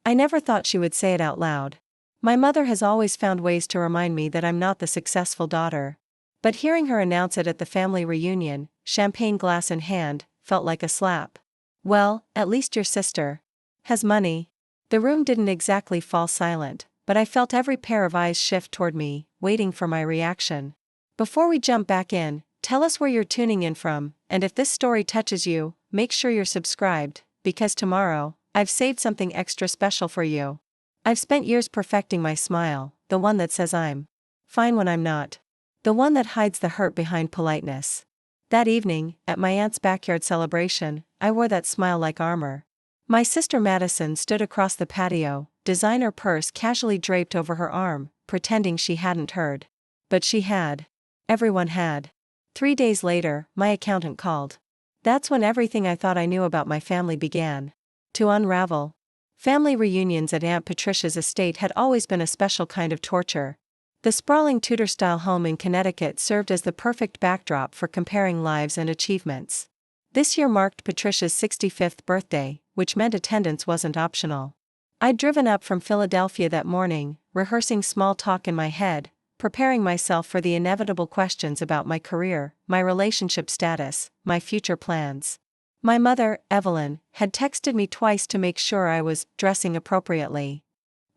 I never thought she would say it out loud. My mother has always found ways to remind me that I'm not the successful daughter. But hearing her announce it at the family reunion, champagne glass in hand, felt like a slap. Well, at least your sister has money. The room didn't exactly fall silent, but I felt every pair of eyes shift toward me, waiting for my reaction. Before we jump back in, tell us where you're tuning in from, and if this story touches you, make sure you're subscribed, because tomorrow, I've saved something extra special for you. I've spent years perfecting my smile, the one that says I'm fine when I'm not. The one that hides the hurt behind politeness. That evening, at my aunt's backyard celebration, I wore that smile like armor. My sister Madison stood across the patio, designer purse casually draped over her arm, pretending she hadn't heard. But she had. Everyone had. 3 days later, my accountant called. That's when everything I thought I knew about my family began to unravel. Family reunions at Aunt Patricia's estate had always been a special kind of torture. The sprawling Tudor-style home in Connecticut served as the perfect backdrop for comparing lives and achievements. This year marked Patricia's 65th birthday, which meant attendance wasn't optional. I'd driven up from Philadelphia that morning, rehearsing small talk in my head, preparing myself for the inevitable questions about my career, my relationship status, my future plans. My mother, Evelyn, had texted me twice to make sure I was dressing appropriately.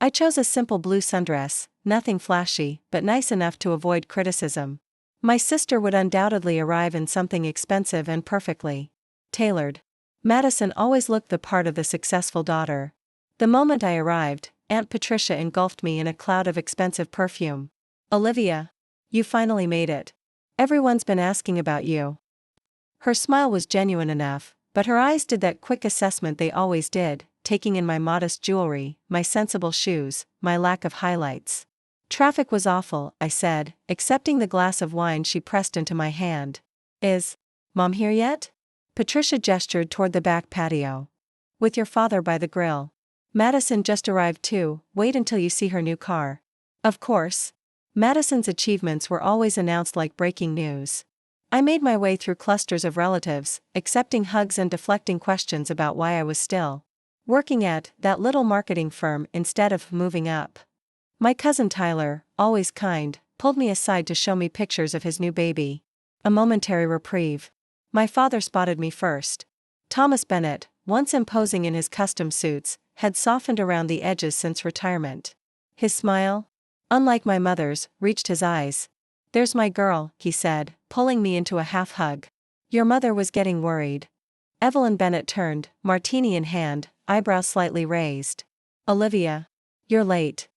I chose a simple blue sundress, nothing flashy, but nice enough to avoid criticism. My sister would undoubtedly arrive in something expensive and perfectly tailored. Madison always looked the part of the successful daughter. The moment I arrived, Aunt Patricia engulfed me in a cloud of expensive perfume. "Olivia, you finally made it. Everyone's been asking about you." Her smile was genuine enough, but her eyes did that quick assessment they always did, taking in my modest jewelry, my sensible shoes, my lack of highlights. "Traffic was awful," I said, accepting the glass of wine she pressed into my hand. "Is Mom here yet?" Patricia gestured toward the back patio. "With your father by the grill. Madison just arrived too, wait until you see her new car." Of course. Madison's achievements were always announced like breaking news. I made my way through clusters of relatives, accepting hugs and deflecting questions about why I was still working at that little marketing firm instead of moving up. My cousin Tyler, always kind, pulled me aside to show me pictures of his new baby. A momentary reprieve. My father spotted me first. Thomas Bennett, once imposing in his custom suits, had softened around the edges since retirement. His smile, unlike my mother's, reached his eyes. "There's my girl," he said, pulling me into a half hug. "Your mother was getting worried." Evelyn Bennett turned, martini in hand, eyebrows slightly raised. "Olivia, you're late."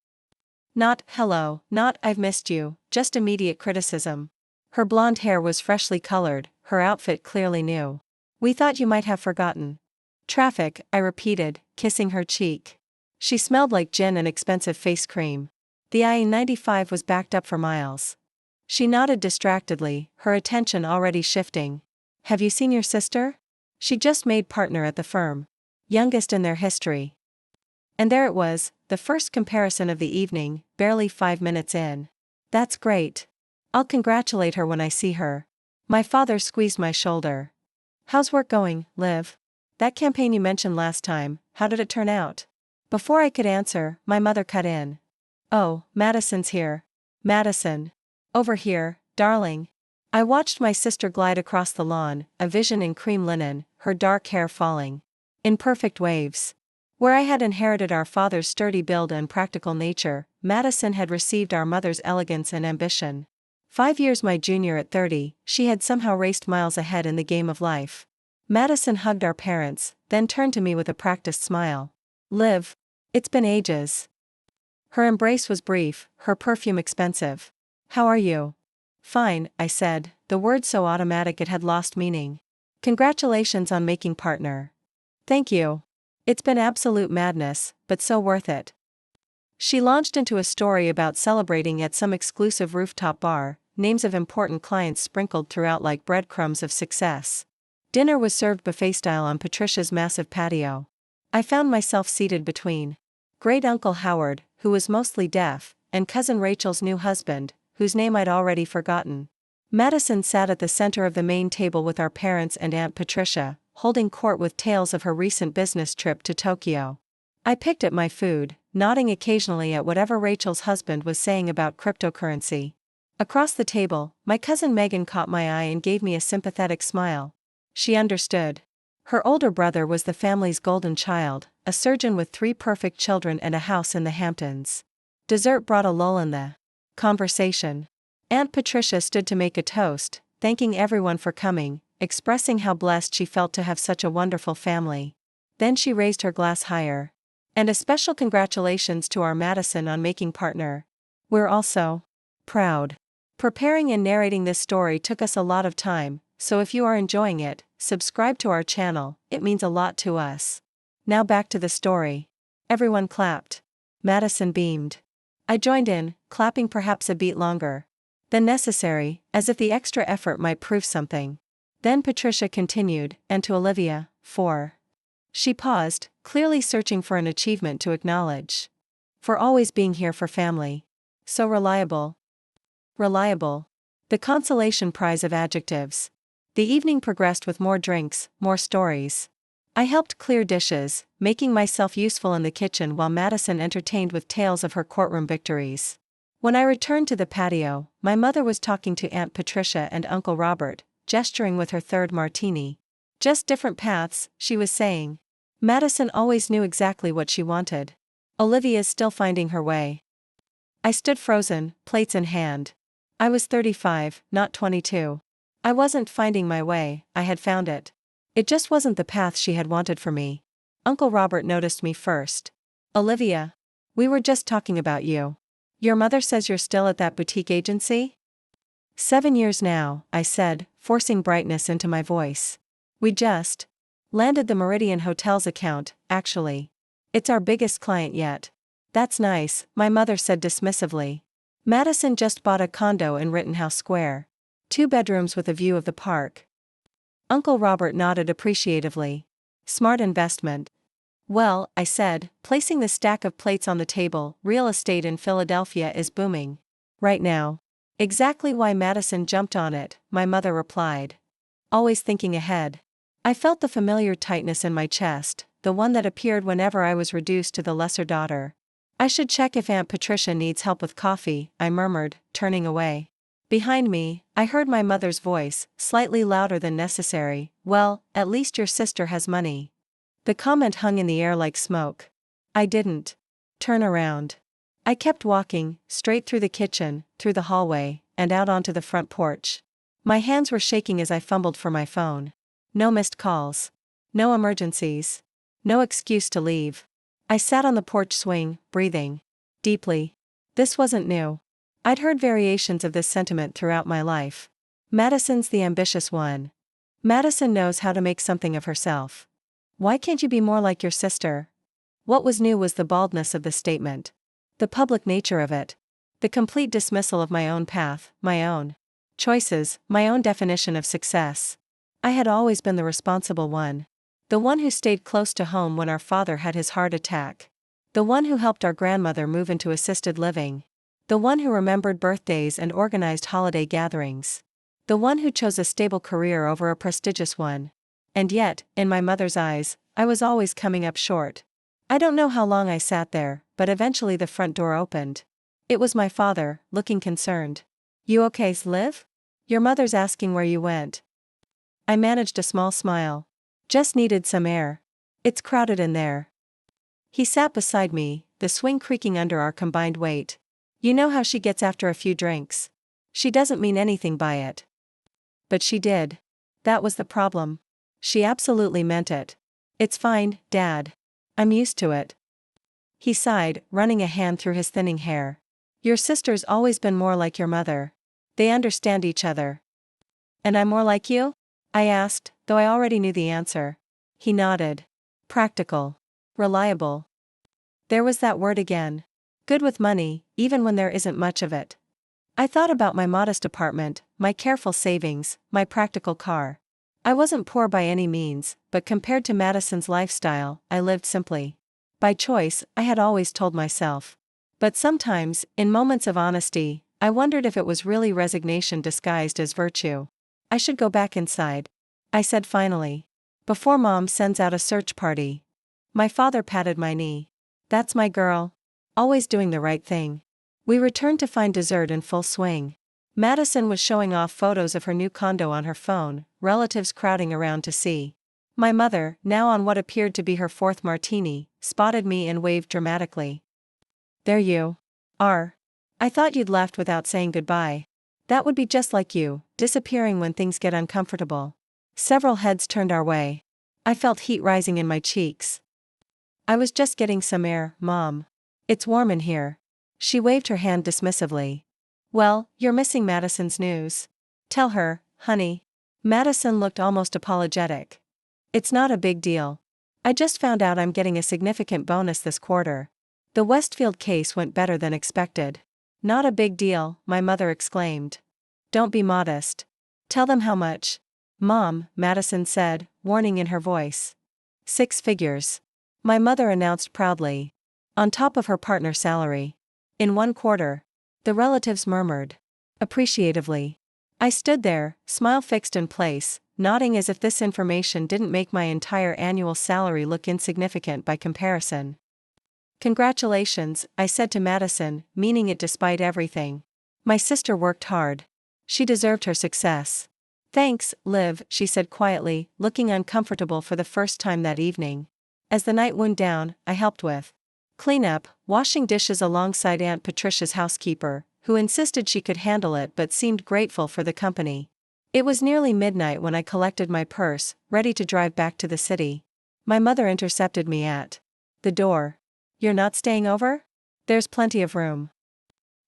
Not, "Hello," not, "I've missed you," just immediate criticism. Her blonde hair was freshly colored, her outfit clearly new. "We thought you might have forgotten." "Traffic," I repeated, kissing her cheek. She smelled like gin and expensive face cream. The I-95 was backed up for miles. She nodded distractedly, her attention already shifting. "Have you seen your sister? She just made partner at the firm. Youngest in their history." And there it was, the first comparison of the evening, barely 5 minutes in. "That's great. I'll congratulate her when I see her." My father squeezed my shoulder. "How's work going, Liv? That campaign you mentioned last time, how did it turn out?" Before I could answer, my mother cut in. "Oh, Madison's here." "Madison. Over here, darling." I watched my sister glide across the lawn, a vision in cream linen, her dark hair falling in perfect waves. Where I had inherited our father's sturdy build and practical nature, Madison had received our mother's elegance and ambition. 5 years my junior at 30, she had somehow raced miles ahead in the game of life. Madison hugged our parents, then turned to me with a practiced smile. "Liv, it's been ages." Her embrace was brief, her perfume expensive. "How are you?" "Fine," I said, the word so automatic it had lost meaning. "Congratulations on making partner." "Thank you. It's been absolute madness, but so worth it." She launched into a story about celebrating at some exclusive rooftop bar, names of important clients sprinkled throughout like breadcrumbs of success. Dinner was served buffet style on Patricia's massive patio. I found myself seated between great Uncle Howard, who was mostly deaf, and Cousin Rachel's new husband, whose name I'd already forgotten. Madison sat at the center of the main table with our parents and Aunt Patricia, holding court with tales of her recent business trip to Tokyo. I picked at my food, nodding occasionally at whatever Rachel's husband was saying about cryptocurrency. Across the table, my cousin Megan caught my eye and gave me a sympathetic smile. She understood. Her older brother was the family's golden child, a surgeon with 3 perfect children and a house in the Hamptons. Dessert brought a lull in the conversation. Aunt Patricia stood to make a toast, thanking everyone for coming, expressing how blessed she felt to have such a wonderful family. Then she raised her glass higher. And a special congratulations to our Madison on making partner. We're all so proud. Preparing and narrating this story took us a lot of time, so if you are enjoying it, subscribe to our channel, it means a lot to us. Now back to the story. Everyone clapped. Madison beamed. I joined in, clapping perhaps a beat longer than necessary, as if the extra effort might prove something. Then Patricia continued, and to Olivia, for. She paused, clearly searching for an achievement to acknowledge. For always being here for family. So reliable. Reliable. The consolation prize of adjectives. The evening progressed with more drinks, more stories. I helped clear dishes, making myself useful in the kitchen while Madison entertained with tales of her courtroom victories. When I returned to the patio, my mother was talking to Aunt Patricia and Uncle Robert, gesturing with her third martini. Just different paths, she was saying. Madison always knew exactly what she wanted. Olivia's still finding her way. I stood frozen, plates in hand. I was 35, not 22. I wasn't finding my way, I had found it. It just wasn't the path she had wanted for me. Uncle Robert noticed me first. Olivia. We were just talking about you. Your mother says you're still at that boutique agency? 7 years now, I said, forcing brightness into my voice. We just landed the Meridian Hotel's account, actually. It's our biggest client yet. That's nice, my mother said dismissively. Madison just bought a condo in Rittenhouse Square. 2 bedrooms with a view of the park. Uncle Robert nodded appreciatively. Smart investment. Well, I said, placing the stack of plates on the table, real estate in Philadelphia is booming. Right now. Exactly why Madison jumped on it, my mother replied. Always thinking ahead. I felt the familiar tightness in my chest, the one that appeared whenever I was reduced to the lesser daughter. I should check if Aunt Patricia needs help with coffee, I murmured, turning away. Behind me, I heard my mother's voice, slightly louder than necessary. Well, at least your sister has money. The comment hung in the air like smoke. I didn't turn around. I kept walking, straight through the kitchen, through the hallway, and out onto the front porch. My hands were shaking as I fumbled for my phone. No missed calls. No emergencies. No excuse to leave. I sat on the porch swing, breathing deeply. This wasn't new. I'd heard variations of this sentiment throughout my life. Madison's the ambitious one. Madison knows how to make something of herself. Why can't you be more like your sister? What was new was the baldness of the statement. The public nature of it. The complete dismissal of my own path, my own choices, my own definition of success. I had always been the responsible one. The one who stayed close to home when our father had his heart attack. The one who helped our grandmother move into assisted living. The one who remembered birthdays and organized holiday gatherings. The one who chose a stable career over a prestigious one. And yet, in my mother's eyes, I was always coming up short. I don't know how long I sat there, but eventually the front door opened. It was my father, looking concerned. You okay, Liv? Your mother's asking where you went. I managed a small smile. Just needed some air. It's crowded in there. He sat beside me, the swing creaking under our combined weight. You know how she gets after a few drinks. She doesn't mean anything by it. But she did. That was the problem. She absolutely meant it. It's fine, Dad. I'm used to it. He sighed, running a hand through his thinning hair. Your sister's always been more like your mother. They understand each other. And I'm more like you? I asked, though I already knew the answer. He nodded. Practical. Reliable. There was that word again. Good with money, even when there isn't much of it. I thought about my modest apartment, my careful savings, my practical car. I wasn't poor by any means, but compared to Madison's lifestyle, I lived simply. By choice, I had always told myself. But sometimes, in moments of honesty, I wondered if it was really resignation disguised as virtue. I should go back inside, I said finally. Before Mom sends out a search party. My father patted my knee. That's my girl. Always doing the right thing. We returned to find dessert in full swing. Madison was showing off photos of her new condo on her phone, relatives crowding around to see. My mother, now on what appeared to be her fourth martini, spotted me and waved dramatically. There you are. I thought you'd left without saying goodbye. That would be just like you, disappearing when things get uncomfortable. Several heads turned our way. I felt heat rising in my cheeks. I was just getting some air, Mom. It's warm in here. She waved her hand dismissively. Well, you're missing Madison's news. Tell her, honey. Madison looked almost apologetic. It's not a big deal. I just found out I'm getting a significant bonus this quarter. The Westfield case went better than expected. Not a big deal, my mother exclaimed. Don't be modest. Tell them how much. Mom, Madison said, warning in her voice. 6 figures. My mother announced proudly. On top of her partner's salary. In 1 quarter. The relatives murmured. Appreciatively. I stood there, smile fixed in place, nodding as if this information didn't make my entire annual salary look insignificant by comparison. Congratulations, I said to Madison, meaning it despite everything. My sister worked hard. She deserved her success. Thanks, Liv, she said quietly, looking uncomfortable for the first time that evening. As the night wound down, I helped with cleanup, washing dishes alongside Aunt Patricia's housekeeper, who insisted she could handle it but seemed grateful for the company. It was nearly midnight when I collected my purse, ready to drive back to the city. My mother intercepted me at the door. You're not staying over? There's plenty of room.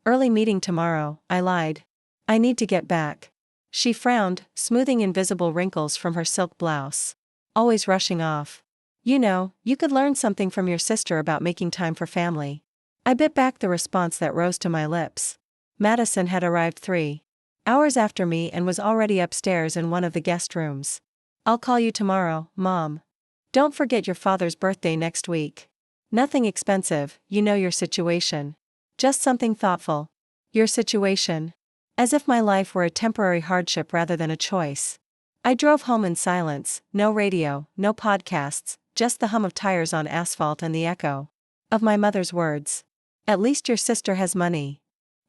Early meeting tomorrow, I lied. I need to get back. She frowned, smoothing invisible wrinkles from her silk blouse. Always rushing off. You know, you could learn something from your sister about making time for family. I bit back the response that rose to my lips. Madison had arrived 3 hours after me and was already upstairs in one of the guest rooms. I'll call you tomorrow, Mom. Don't forget your father's birthday next week. Nothing expensive, you know your situation. Just something thoughtful. Your situation. As if my life were a temporary hardship rather than a choice. I drove home in silence, no radio, no podcasts, just the hum of tires on asphalt and the echo of my mother's words. At least your sister has money.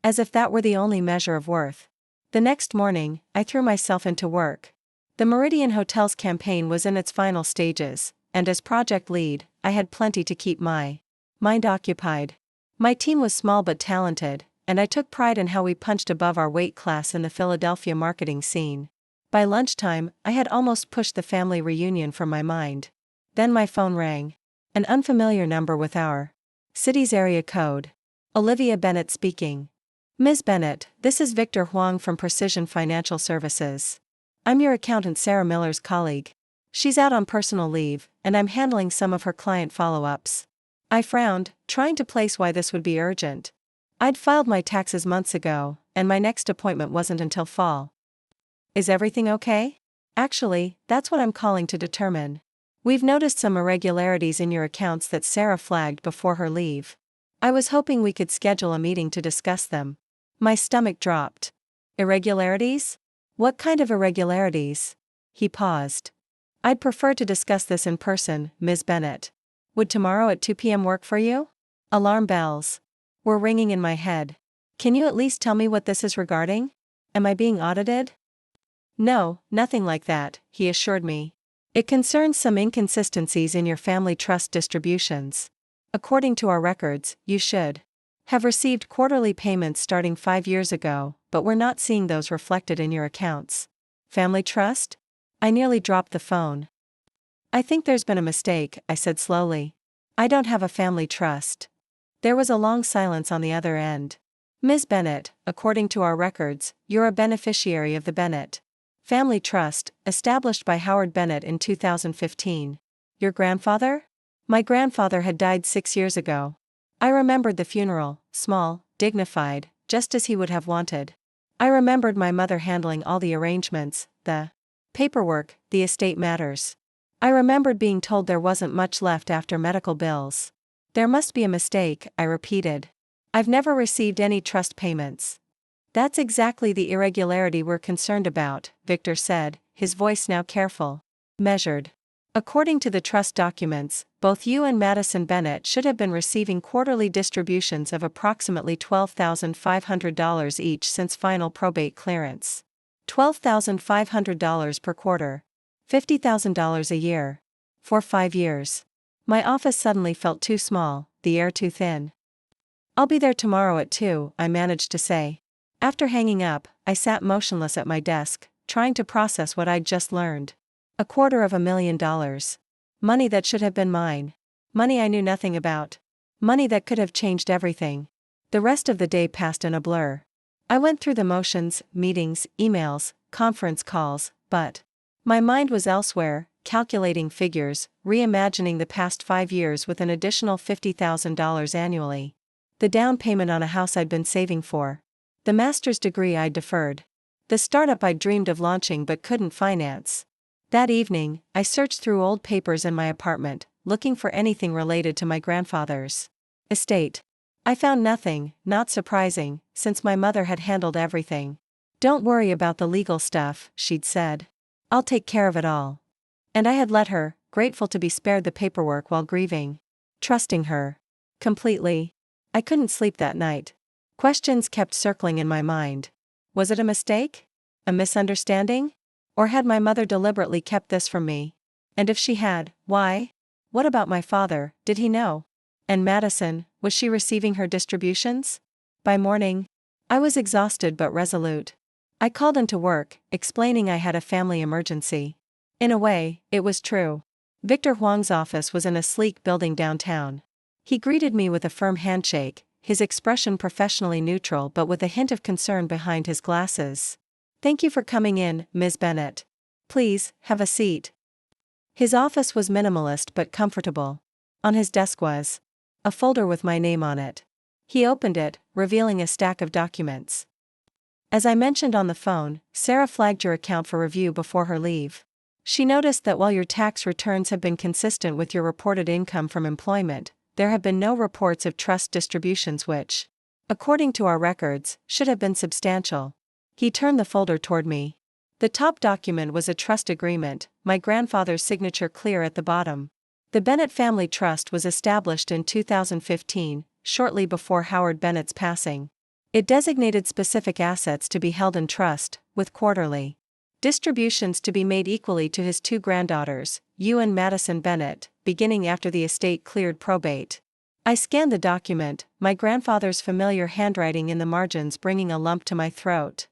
As if that were the only measure of worth. The next morning, I threw myself into work. The Meridian Hotels campaign was in its final stages, and as project lead, I had plenty to keep my mind occupied. My team was small but talented, and I took pride in how we punched above our weight class in the Philadelphia marketing scene. By lunchtime, I had almost pushed the family reunion from my mind. Then my phone rang. An unfamiliar number with our city's area code. Olivia Bennett speaking. Ms. Bennett, this is Victor Huang from Precision Financial Services. I'm your accountant Sarah Miller's colleague. She's out on personal leave, and I'm handling some of her client follow-ups. I frowned, trying to place why this would be urgent. I'd filed my taxes months ago, and my next appointment wasn't until fall. Is everything okay? Actually, that's what I'm calling to determine. We've noticed some irregularities in your accounts that Sarah flagged before her leave. I was hoping we could schedule a meeting to discuss them. My stomach dropped. Irregularities? What kind of irregularities? He paused. I'd prefer to discuss this in person, Ms. Bennett. Would tomorrow at 2 p.m. work for you? Alarm bells were ringing in my head. Can you at least tell me what this is regarding? Am I being audited? No, nothing like that, he assured me. It concerns some inconsistencies in your family trust distributions. According to our records, you should have received quarterly payments starting 5 years ago, but we're not seeing those reflected in your accounts. Family trust? I nearly dropped the phone. I think there's been a mistake, I said slowly. I don't have a family trust. There was a long silence on the other end. Ms. Bennett, according to our records, you're a beneficiary of the Bennett Family Trust, established by Howard Bennett in 2015. Your grandfather? My grandfather had died 6 years ago. I remembered the funeral, small, dignified, just as he would have wanted. I remembered my mother handling all the arrangements, the paperwork, the estate matters. I remembered being told there wasn't much left after medical bills. There must be a mistake, I repeated. I've never received any trust payments. That's exactly the irregularity we're concerned about, Victor said, his voice now careful, measured. According to the trust documents, both you and Madison Bennett should have been receiving quarterly distributions of approximately $12,500 each since final probate clearance. $12,500 per quarter. $50,000 a year. For 5 years. My office suddenly felt too small, the air too thin. "I'll be there tomorrow at 2, I managed to say. After hanging up, I sat motionless at my desk, trying to process what I'd just learned. $250,000. Money that should have been mine. Money I knew nothing about. Money that could have changed everything. The rest of the day passed in a blur. I went through the motions, meetings, emails, conference calls, but my mind was elsewhere, calculating figures, reimagining the past 5 years with an additional $50,000 annually. The down payment on a house I'd been saving for. The master's degree I'd deferred. The startup I'd dreamed of launching but couldn't finance. That evening, I searched through old papers in my apartment, looking for anything related to my grandfather's estate. I found nothing, not surprising, since my mother had handled everything. "Don't worry about the legal stuff," she'd said. "I'll take care of it all." And I had let her, grateful to be spared the paperwork while grieving. Trusting her. Completely. I couldn't sleep that night. Questions kept circling in my mind. Was it a mistake? A misunderstanding? Or had my mother deliberately kept this from me? And if she had, why? What about my father, did he know? And Madison, was she receiving her distributions? By morning, I was exhausted but resolute. I called into work, explaining I had a family emergency. In a way, it was true. Victor Huang's office was in a sleek building downtown. He greeted me with a firm handshake, his expression professionally neutral but with a hint of concern behind his glasses. "Thank you for coming in, Ms. Bennett. Please, have a seat." His office was minimalist but comfortable. On his desk was a folder with my name on it. He opened it, revealing a stack of documents. "As I mentioned on the phone, Sarah flagged your account for review before her leave. She noticed that while your tax returns have been consistent with your reported income from employment, there have been no reports of trust distributions which, according to our records, should have been substantial." He turned the folder toward me. The top document was a trust agreement, my grandfather's signature clear at the bottom. The Bennett Family Trust was established in 2015, shortly before Howard Bennett's passing. It designated specific assets to be held in trust, with quarterly distributions to be made equally to his 2 granddaughters, you and Madison Bennett, beginning after the estate cleared probate. I scanned the document, my grandfather's familiar handwriting in the margins bringing a lump to my throat.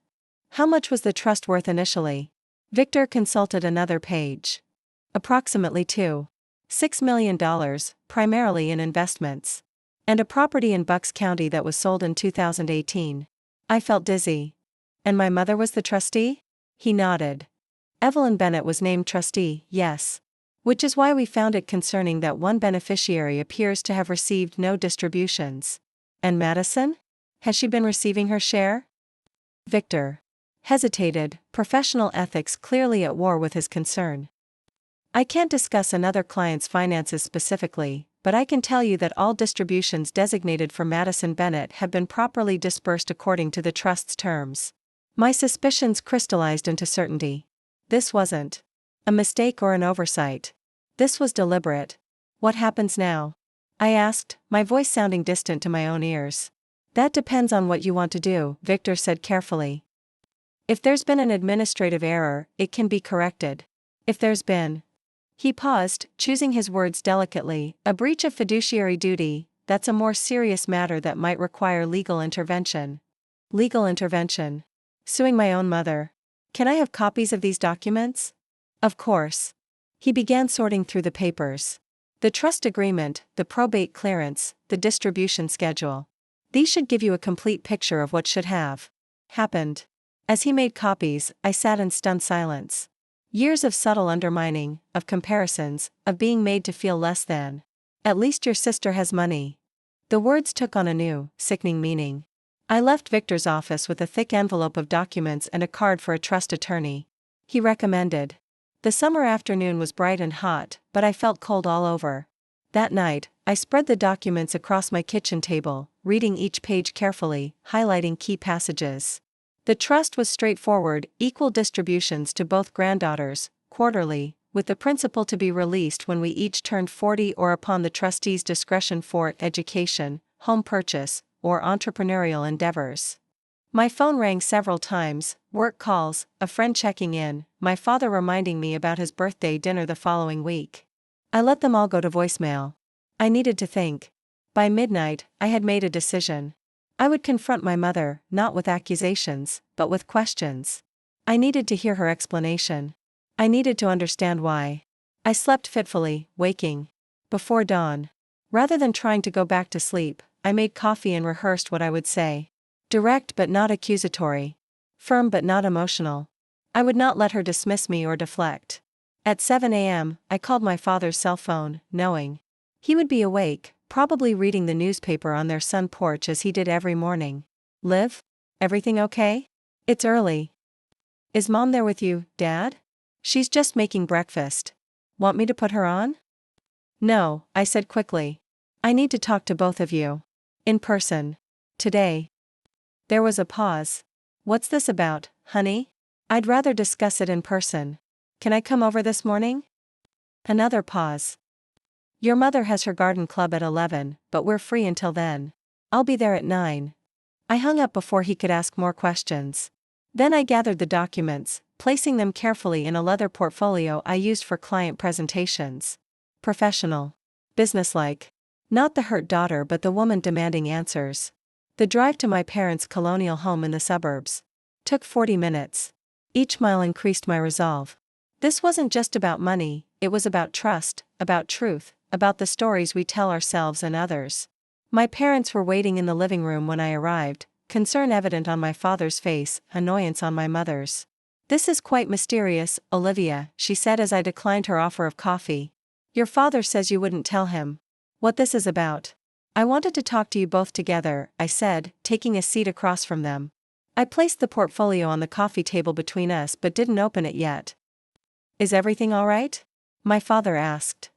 How much was the trust worth initially? Victor consulted another page. Approximately $2.6 million, primarily in investments. And a property in Bucks County that was sold in 2018. I felt dizzy. And my mother was the trustee? He nodded. Evelyn Bennett was named trustee, yes. Which is why we found it concerning that one beneficiary appears to have received no distributions. And Madison? Has she been receiving her share? Victor hesitated, professional ethics clearly at war with his concern. "I can't discuss another client's finances specifically, but I can tell you that all distributions designated for Madison Bennett have been properly disbursed according to the trust's terms." My suspicions crystallized into certainty. This wasn't a mistake or an oversight. This was deliberate. "What happens now?" I asked, my voice sounding distant to my own ears. "That depends on what you want to do," Victor said carefully. "If there's been an administrative error, it can be corrected. If there's been..." He paused, choosing his words delicately, "a breach of fiduciary duty, that's a more serious matter that might require legal intervention." Legal intervention. Suing my own mother. "Can I have copies of these documents?" "Of course." He began sorting through the papers. The trust agreement, the probate clearance, the distribution schedule. These should give you a complete picture of what should have happened. As he made copies, I sat in stunned silence. Years of subtle undermining, of comparisons, of being made to feel less than. "At least your sister has money." The words took on a new, sickening meaning. I left Victor's office with a thick envelope of documents and a card for a trust attorney. He recommended. The summer afternoon was bright and hot, but I felt cold all over. That night, I spread the documents across my kitchen table, reading each page carefully, highlighting key passages. The trust was straightforward, equal distributions to both granddaughters, quarterly, with the principal to be released when we each turned 40 or upon the trustee's discretion for education, home purchase, or entrepreneurial endeavors. My phone rang several times, work calls, a friend checking in, my father reminding me about his birthday dinner the following week. I let them all go to voicemail. I needed to think. By midnight, I had made a decision. I would confront my mother, not with accusations, but with questions. I needed to hear her explanation. I needed to understand why. I slept fitfully, waking before dawn. Rather than trying to go back to sleep, I made coffee and rehearsed what I would say. Direct but not accusatory. Firm but not emotional. I would not let her dismiss me or deflect. At 7 a.m., I called my father's cell phone, knowing he would be awake, probably reading the newspaper on their sun porch as he did every morning. Liv? Everything okay? It's early. Is Mom there with you, Dad? She's just making breakfast. Want me to put her on? No, I said quickly. I need to talk to both of you. In person. Today. There was a pause. What's this about, honey? I'd rather discuss it in person. Can I come over this morning? Another pause. Your mother has her garden club at 11, but we're free until then. I'll be there at 9. I hung up before he could ask more questions. Then I gathered the documents, placing them carefully in a leather portfolio I used for client presentations. Professional. Businesslike. Not the hurt daughter but the woman demanding answers. The drive to my parents' colonial home in the suburbs took 40 minutes. Each mile increased my resolve. This wasn't just about money, it was about trust, about truth, about the stories we tell ourselves and others. My parents were waiting in the living room when I arrived, concern evident on my father's face, annoyance on my mother's. This is quite mysterious, Olivia, she said as I declined her offer of coffee. Your father says you wouldn't tell him what this is about. I wanted to talk to you both together, I said, taking a seat across from them. I placed the portfolio on the coffee table between us but didn't open it yet. Is everything all right? My father asked.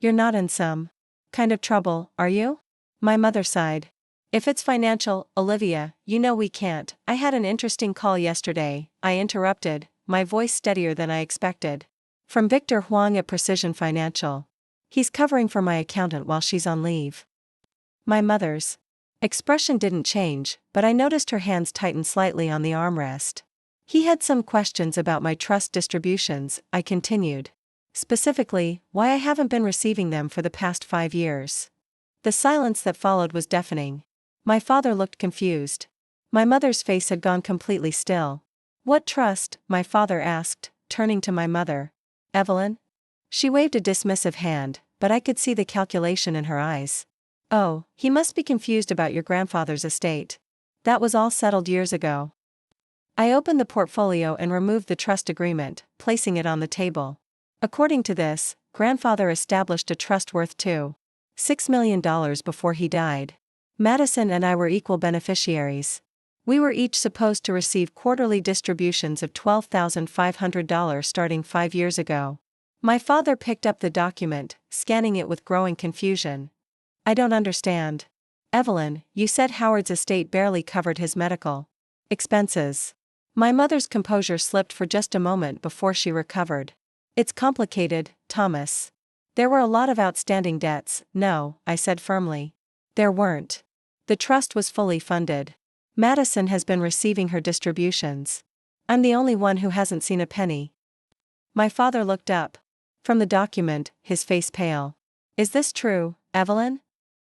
You're not in some kind of trouble, are you? My mother sighed. If it's financial, Olivia, you know we can't. I had an interesting call yesterday, I interrupted, my voice steadier than I expected. From Victor Huang at Precision Financial. He's covering for my accountant while she's on leave. My mother's expression didn't change, but I noticed her hands tighten slightly on the armrest. He had some questions about my trust distributions, I continued. Specifically, why I haven't been receiving them for the past 5 years. The silence that followed was deafening. My father looked confused. My mother's face had gone completely still. What trust? My father asked, turning to my mother. Evelyn? She waved a dismissive hand, but I could see the calculation in her eyes. Oh, he must be confused about your grandfather's estate. That was all settled years ago. I opened the portfolio and removed the trust agreement, placing it on the table. According to this, grandfather established a trust worth $6 million before he died. Madison and I were equal beneficiaries. We were each supposed to receive quarterly distributions of $12,500 starting 5 years ago. My father picked up the document, scanning it with growing confusion. I don't understand. Evelyn, you said Howard's estate barely covered his medical expenses. My mother's composure slipped for just a moment before she recovered. It's complicated, Thomas. There were a lot of outstanding debts. No, I said firmly. There weren't. The trust was fully funded. Madison has been receiving her distributions. I'm the only one who hasn't seen a penny. My father looked up from the document, his face pale. Is this true, Evelyn?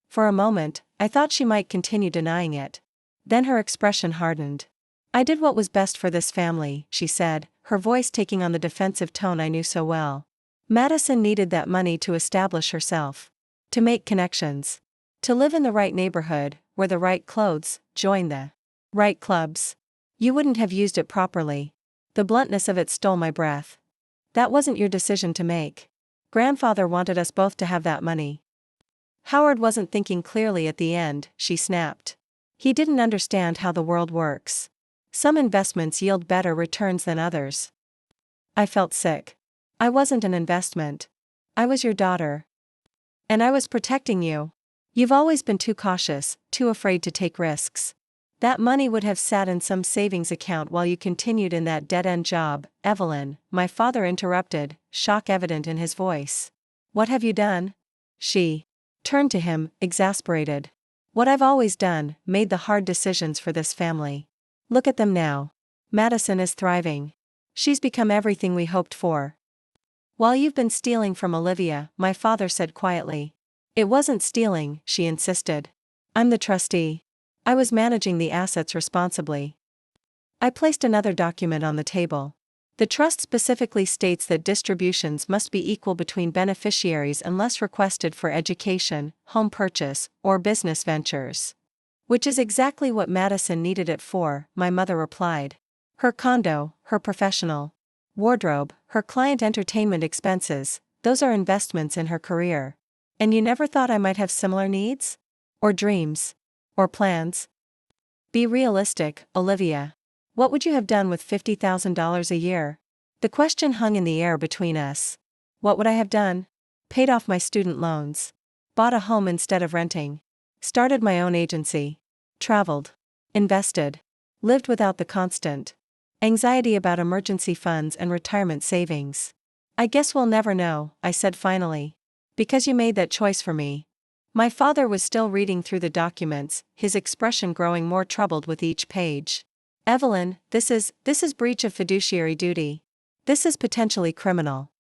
For a moment, I thought she might continue denying it. Then her expression hardened. I did what was best for this family, she said, her voice taking on the defensive tone I knew so well. Madison needed that money to establish herself. To make connections. To live in the right neighborhood, wear the right clothes, join the right clubs. You wouldn't have used it properly. The bluntness of it stole my breath. That wasn't your decision to make. Grandfather wanted us both to have that money. Howard wasn't thinking clearly at the end, she snapped. He didn't understand how the world works. Some investments yield better returns than others. I felt sick. I wasn't an investment. I was your daughter. And I was protecting you. You've always been too cautious, too afraid to take risks. That money would have sat in some savings account while you continued in that dead-end job, Evelyn, my father interrupted, shock evident in his voice. What have you done? She turned to him, exasperated. What I've always done, made the hard decisions for this family. Look at them now. Madison is thriving. She's become everything we hoped for. While you've been stealing from Olivia, my father said quietly. It wasn't stealing, she insisted. I'm the trustee. I was managing the assets responsibly. I placed another document on the table. The trust specifically states that distributions must be equal between beneficiaries unless requested for education, home purchase, or business ventures. Which is exactly what Madison needed it for, my mother replied. Her condo, her professional wardrobe, her client entertainment expenses, those are investments in her career. And you never thought I might have similar needs? Or dreams? Or plans? Be realistic, Olivia. What would you have done with $50,000 a year? The question hung in the air between us. What would I have done? Paid off my student loans. Bought a home instead of renting. Started my own agency. Traveled. Invested. Lived without the constant anxiety about emergency funds and retirement savings. I guess we'll never know, I said finally. Because you made that choice for me. My father was still reading through the documents, his expression growing more troubled with each page. Evelyn, this is breach of fiduciary duty. This is potentially criminal.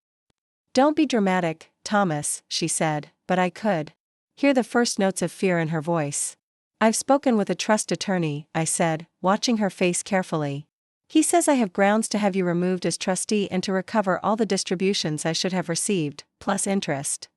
Don't be dramatic, Thomas, she said, but I could hear the first notes of fear in her voice. I've spoken with a trust attorney, I said, watching her face carefully. He says I have grounds to have you removed as trustee and to recover all the distributions I should have received, plus interest.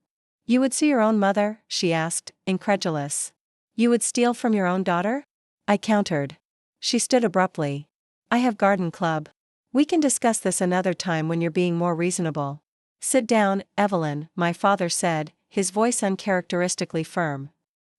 You would see your own mother? She asked, incredulous. You would steal from your own daughter? I countered. She stood abruptly. I have garden club. We can discuss this another time when you're being more reasonable. Sit down, Evelyn, my father said, his voice uncharacteristically firm.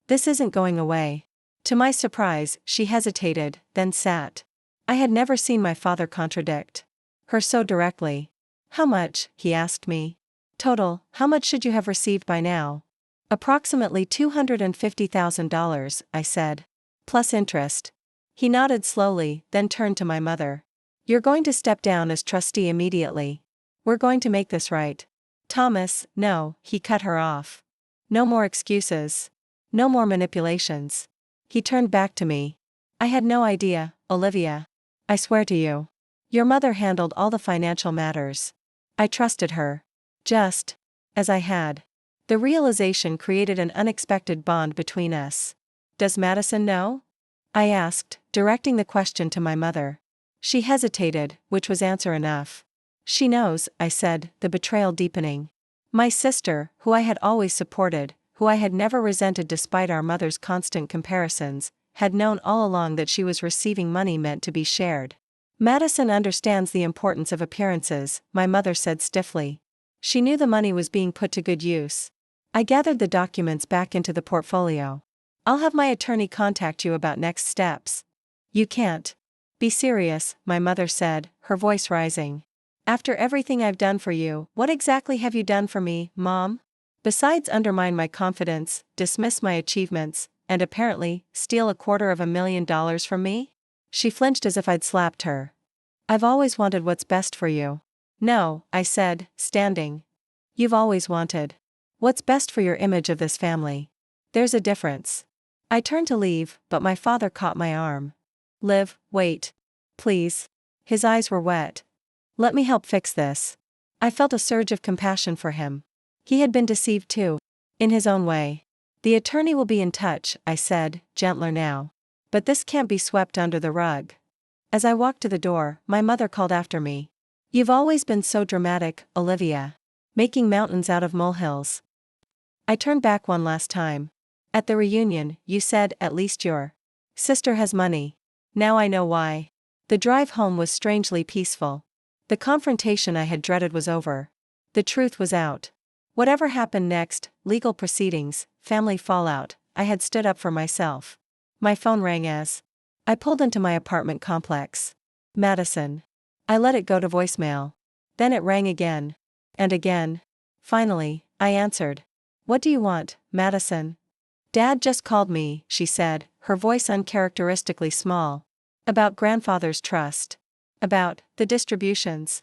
This isn't going away. To my surprise, she hesitated, then sat. I had never seen my father contradict her so directly. How much? He asked me. Total, how much should you have received by now? Approximately $250,000, I said. Plus interest. He nodded slowly, then turned to my mother. You're going to step down as trustee immediately. We're going to make this right. Thomas, no, he cut her off. No more excuses. No more manipulations. He turned back to me. I had no idea, Olivia. I swear to you. Your mother handled all the financial matters. I trusted her. Just as I had. The realization created an unexpected bond between us. Does Madison know? I asked, directing the question to my mother. She hesitated, which was answer enough. She knows, I said, the betrayal deepening. My sister, who I had always supported, who I had never resented despite our mother's constant comparisons, had known all along that she was receiving money meant to be shared. Madison understands the importance of appearances, my mother said stiffly. She knew the money was being put to good use. I gathered the documents back into the portfolio. I'll have my attorney contact you about next steps. You can't. Be serious, my mother said, her voice rising. After everything I've done for you, what exactly have you done for me, Mom? Besides undermine my confidence, dismiss my achievements, and apparently, steal $250,000 from me? She flinched as if I'd slapped her. I've always wanted what's best for you. No, I said, standing. You've always wanted what's best for your image of this family. There's a difference. I turned to leave, but my father caught my arm. Liv, wait. Please. His eyes were wet. Let me help fix this. I felt a surge of compassion for him. He had been deceived too. In his own way. The attorney will be in touch, I said, gentler now. But this can't be swept under the rug. As I walked to the door, my mother called after me. You've always been so dramatic, Olivia. Making mountains out of molehills. I turned back one last time. At the reunion, you said, at least your sister has money. Now I know why. The drive home was strangely peaceful. The confrontation I had dreaded was over. The truth was out. Whatever happened next, legal proceedings, family fallout, I had stood up for myself. My phone rang as I pulled into my apartment complex. Madison. I let it go to voicemail. Then it rang again. And again. Finally, I answered. What do you want, Madison? Dad just called me, she said, her voice uncharacteristically small. About grandfather's trust. About the distributions.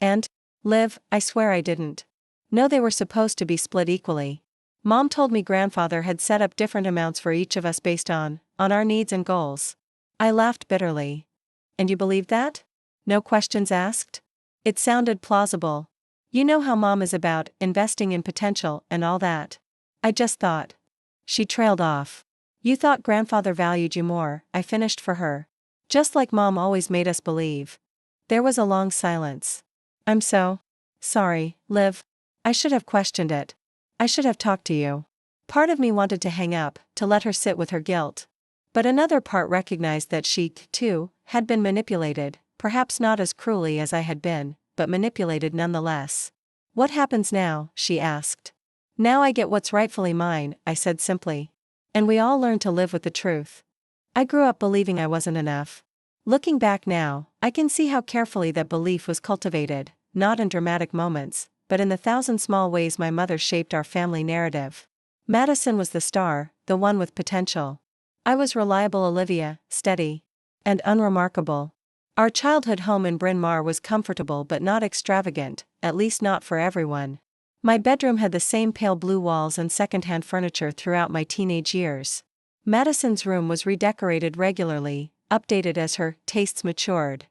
And, Liv, I swear I didn't. No, they were supposed to be split equally. Mom told me grandfather had set up different amounts for each of us based on our needs and goals. I laughed bitterly. And you believed that? No questions asked? It sounded plausible. You know how Mom is about investing in potential and all that. I just thought. She trailed off. You thought grandfather valued you more, I finished for her. Just like Mom always made us believe. There was a long silence. I'm so sorry, Liv. I should have questioned it. I should have talked to you. Part of me wanted to hang up, to let her sit with her guilt. But another part recognized that she, too, had been manipulated, perhaps not as cruelly as I had been, but manipulated nonetheless. What happens now? She asked. Now I get what's rightfully mine, I said simply. And we all learn to live with the truth. I grew up believing I wasn't enough. Looking back now, I can see how carefully that belief was cultivated, not in dramatic moments, but in the thousand small ways my mother shaped our family narrative. Madison was the star, the one with potential. I was reliable Olivia, steady and unremarkable. Our childhood home in Bryn Mawr was comfortable but not extravagant, at least not for everyone. My bedroom had the same pale blue walls and second-hand furniture throughout my teenage years. Madison's room was redecorated regularly, updated as her tastes matured.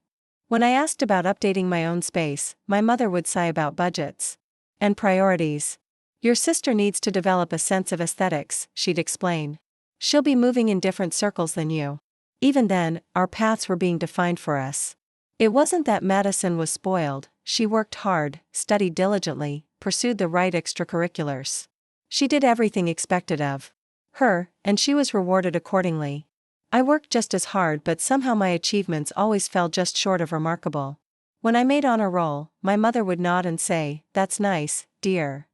When I asked about updating my own space, my mother would sigh about budgets and priorities. Your sister needs to develop a sense of aesthetics, she'd explain. She'll be moving in different circles than you. Even then, our paths were being defined for us. It wasn't that Madison was spoiled, she worked hard, studied diligently, pursued the right extracurriculars. She did everything expected of her, and she was rewarded accordingly. I worked just as hard, but somehow my achievements always fell just short of remarkable. When I made honor roll, my mother would nod and say, "That's nice, dear."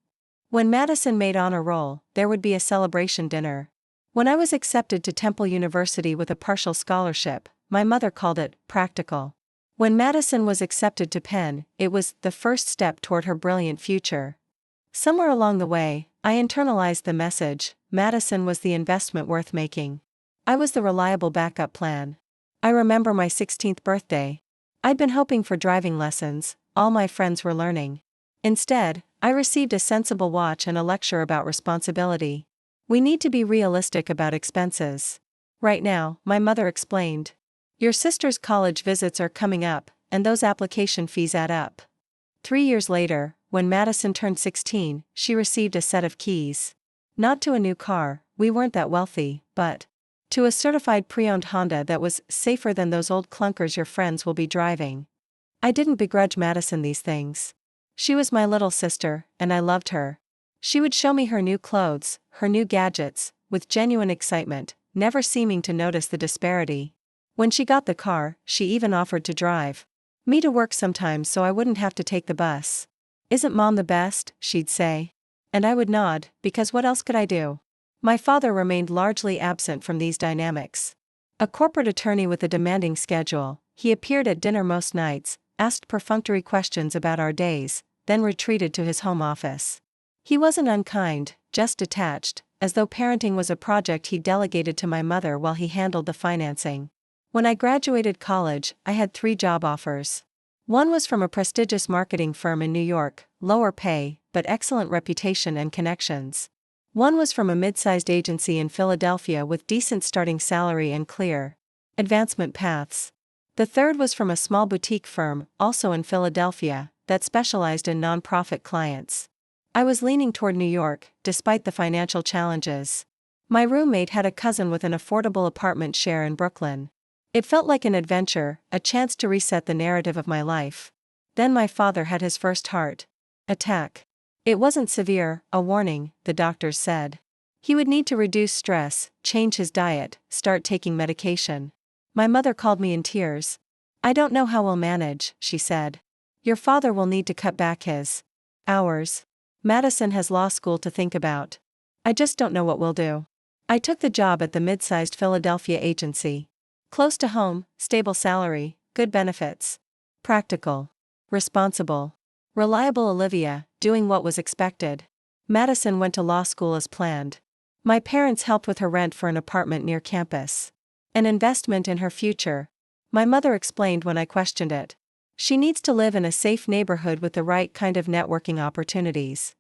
When Madison made honor roll, there would be a celebration dinner. When I was accepted to Temple University with a partial scholarship, my mother called it practical. When Madison was accepted to Penn, it was the first step toward her brilliant future. Somewhere along the way, I internalized the message: Madison was the investment worth making. I was the reliable backup plan. I remember my 16th birthday. I'd been hoping for driving lessons, all my friends were learning. Instead, I received a sensible watch and a lecture about responsibility. We need to be realistic about expenses. Right now, my mother explained. Your sister's college visits are coming up, and those application fees add up. 3 years later, when Madison turned 16, she received a set of keys. Not to a new car, we weren't that wealthy, but to a certified pre-owned Honda that was safer than those old clunkers your friends will be driving. I didn't begrudge Madison these things. She was my little sister, and I loved her. She would show me her new clothes, her new gadgets, with genuine excitement, never seeming to notice the disparity. When she got the car, she even offered to drive me to work sometimes so I wouldn't have to take the bus. "Isn't Mom the best?" she'd say. And I would nod, because what else could I do? My father remained largely absent from these dynamics. A corporate attorney with a demanding schedule, he appeared at dinner most nights, asked perfunctory questions about our days, then retreated to his home office. He wasn't unkind, just detached, as though parenting was a project he delegated to my mother while he handled the financing. When I graduated college, I had 3 job offers. One was from a prestigious marketing firm in New York, lower pay, but excellent reputation and connections. One was from a mid-sized agency in Philadelphia with decent starting salary and clear advancement paths. The third was from a small boutique firm, also in Philadelphia, that specialized in nonprofit clients. I was leaning toward New York, despite the financial challenges. My roommate had a cousin with an affordable apartment share in Brooklyn. It felt like an adventure, a chance to reset the narrative of my life. Then my father had his first heart attack. It wasn't severe, a warning, the doctors said. He would need to reduce stress, change his diet, start taking medication. My mother called me in tears. "I don't know how we'll manage," she said. "Your father will need to cut back his hours. Madison has law school to think about. I just don't know what we'll do." I took the job at the mid-sized Philadelphia agency. Close to home, stable salary, good benefits. Practical. Responsible. Reliable Olivia, doing what was expected. Madison went to law school as planned. My parents helped with her rent for an apartment near campus. An investment in her future. My mother explained when I questioned it. She needs to live in a safe neighborhood with the right kind of networking opportunities.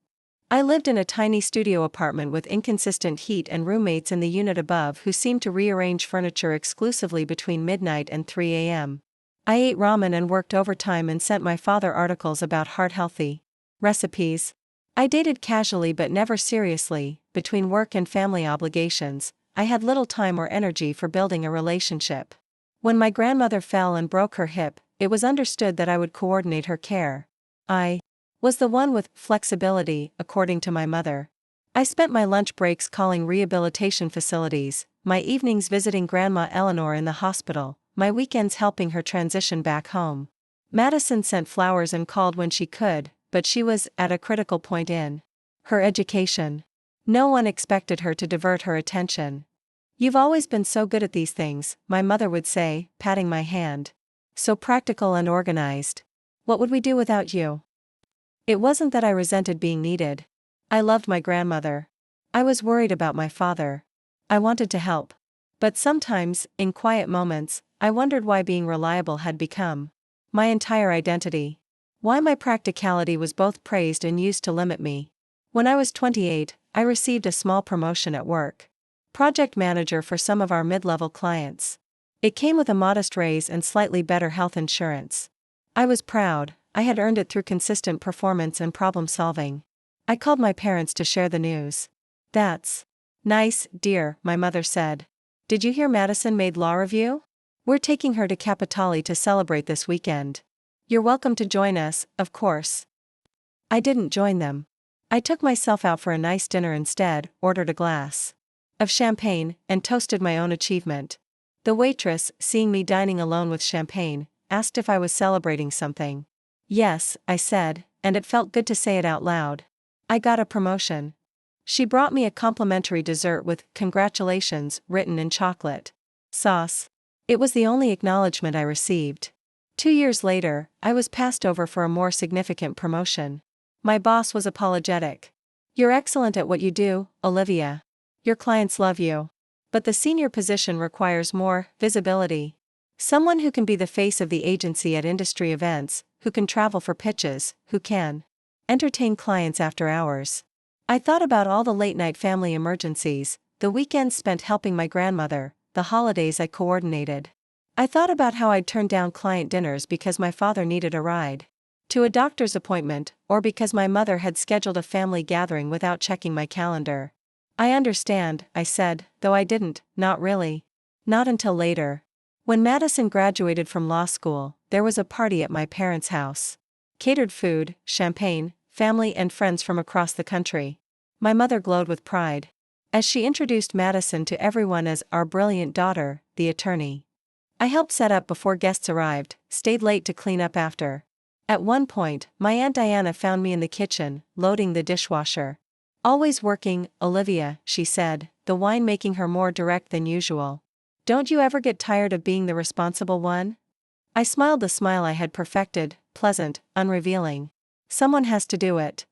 I lived in a tiny studio apartment with inconsistent heat and roommates in the unit above who seemed to rearrange furniture exclusively between midnight and 3 a.m. I ate ramen and worked overtime and sent my father articles about heart-healthy recipes. I dated casually but never seriously. Between work and family obligations, I had little time or energy for building a relationship. When my grandmother fell and broke her hip, it was understood that I would coordinate her care. I was the one with flexibility, according to my mother. I spent my lunch breaks calling rehabilitation facilities, my evenings visiting Grandma Eleanor in the hospital, my weekends helping her transition back home. Madison sent flowers and called when she could, but she was at a critical point in her education. No one expected her to divert her attention. "You've always been so good at these things," my mother would say, patting my hand. "So practical and organized. What would we do without you?" It wasn't that I resented being needed. I loved my grandmother. I was worried about my father. I wanted to help. But sometimes, in quiet moments, I wondered why being reliable had become my entire identity. Why my practicality was both praised and used to limit me. When I was 28, I received a small promotion at work. Project manager for some of our mid-level clients. It came with a modest raise and slightly better health insurance. I was proud. I had earned it through consistent performance and problem solving. I called my parents to share the news. "That's nice, dear," my mother said. "Did you hear Madison made law review? We're taking her to Capitoli to celebrate this weekend. You're welcome to join us, of course." I didn't join them. I took myself out for a nice dinner instead, ordered a glass of champagne, and toasted my own achievement. The waitress, seeing me dining alone with champagne, asked if I was celebrating something. "Yes," I said, and it felt good to say it out loud. "I got a promotion." She brought me a complimentary dessert with "Congratulations" written in chocolate sauce. It was the only acknowledgement I received. 2 years later, I was passed over for a more significant promotion. My boss was apologetic. "You're excellent at what you do, Olivia. Your clients love you. But the senior position requires more visibility. Someone who can be the face of the agency at industry events, who can travel for pitches, who can entertain clients after hours." I thought about all the late-night family emergencies, the weekends spent helping my grandmother, the holidays I coordinated. I thought about how I'd turned down client dinners because my father needed a ride to a doctor's appointment, or because my mother had scheduled a family gathering without checking my calendar. "I understand," I said, though I didn't, not really. Not until later. When Madison graduated from law school, there was a party at my parents' house. Catered food, champagne, family and friends from across the country. My mother glowed with pride as she introduced Madison to everyone as "our brilliant daughter, the attorney." I helped set up before guests arrived, stayed late to clean up after. At one point, my Aunt Diana found me in the kitchen, loading the dishwasher. "Always working, Olivia," she said, the wine making her more direct than usual. "Don't you ever get tired of being the responsible one?" I smiled the smile I had perfected, pleasant, unrevealing. "Someone has to do it."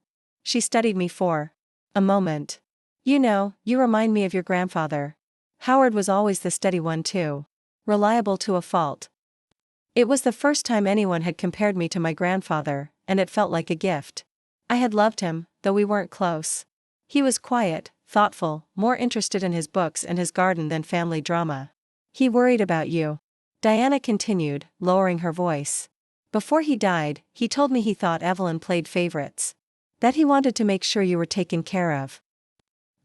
She studied me for a moment. "You know, you remind me of your grandfather. Howard was always the steady one too. Reliable to a fault." It was the first time anyone had compared me to my grandfather, and it felt like a gift. I had loved him, though we weren't close. He was quiet, thoughtful, more interested in his books and his garden than family drama. "He worried about you," Diana continued, lowering her voice. "Before he died, he told me he thought Evelyn played favorites. That he wanted to make sure you were taken care of."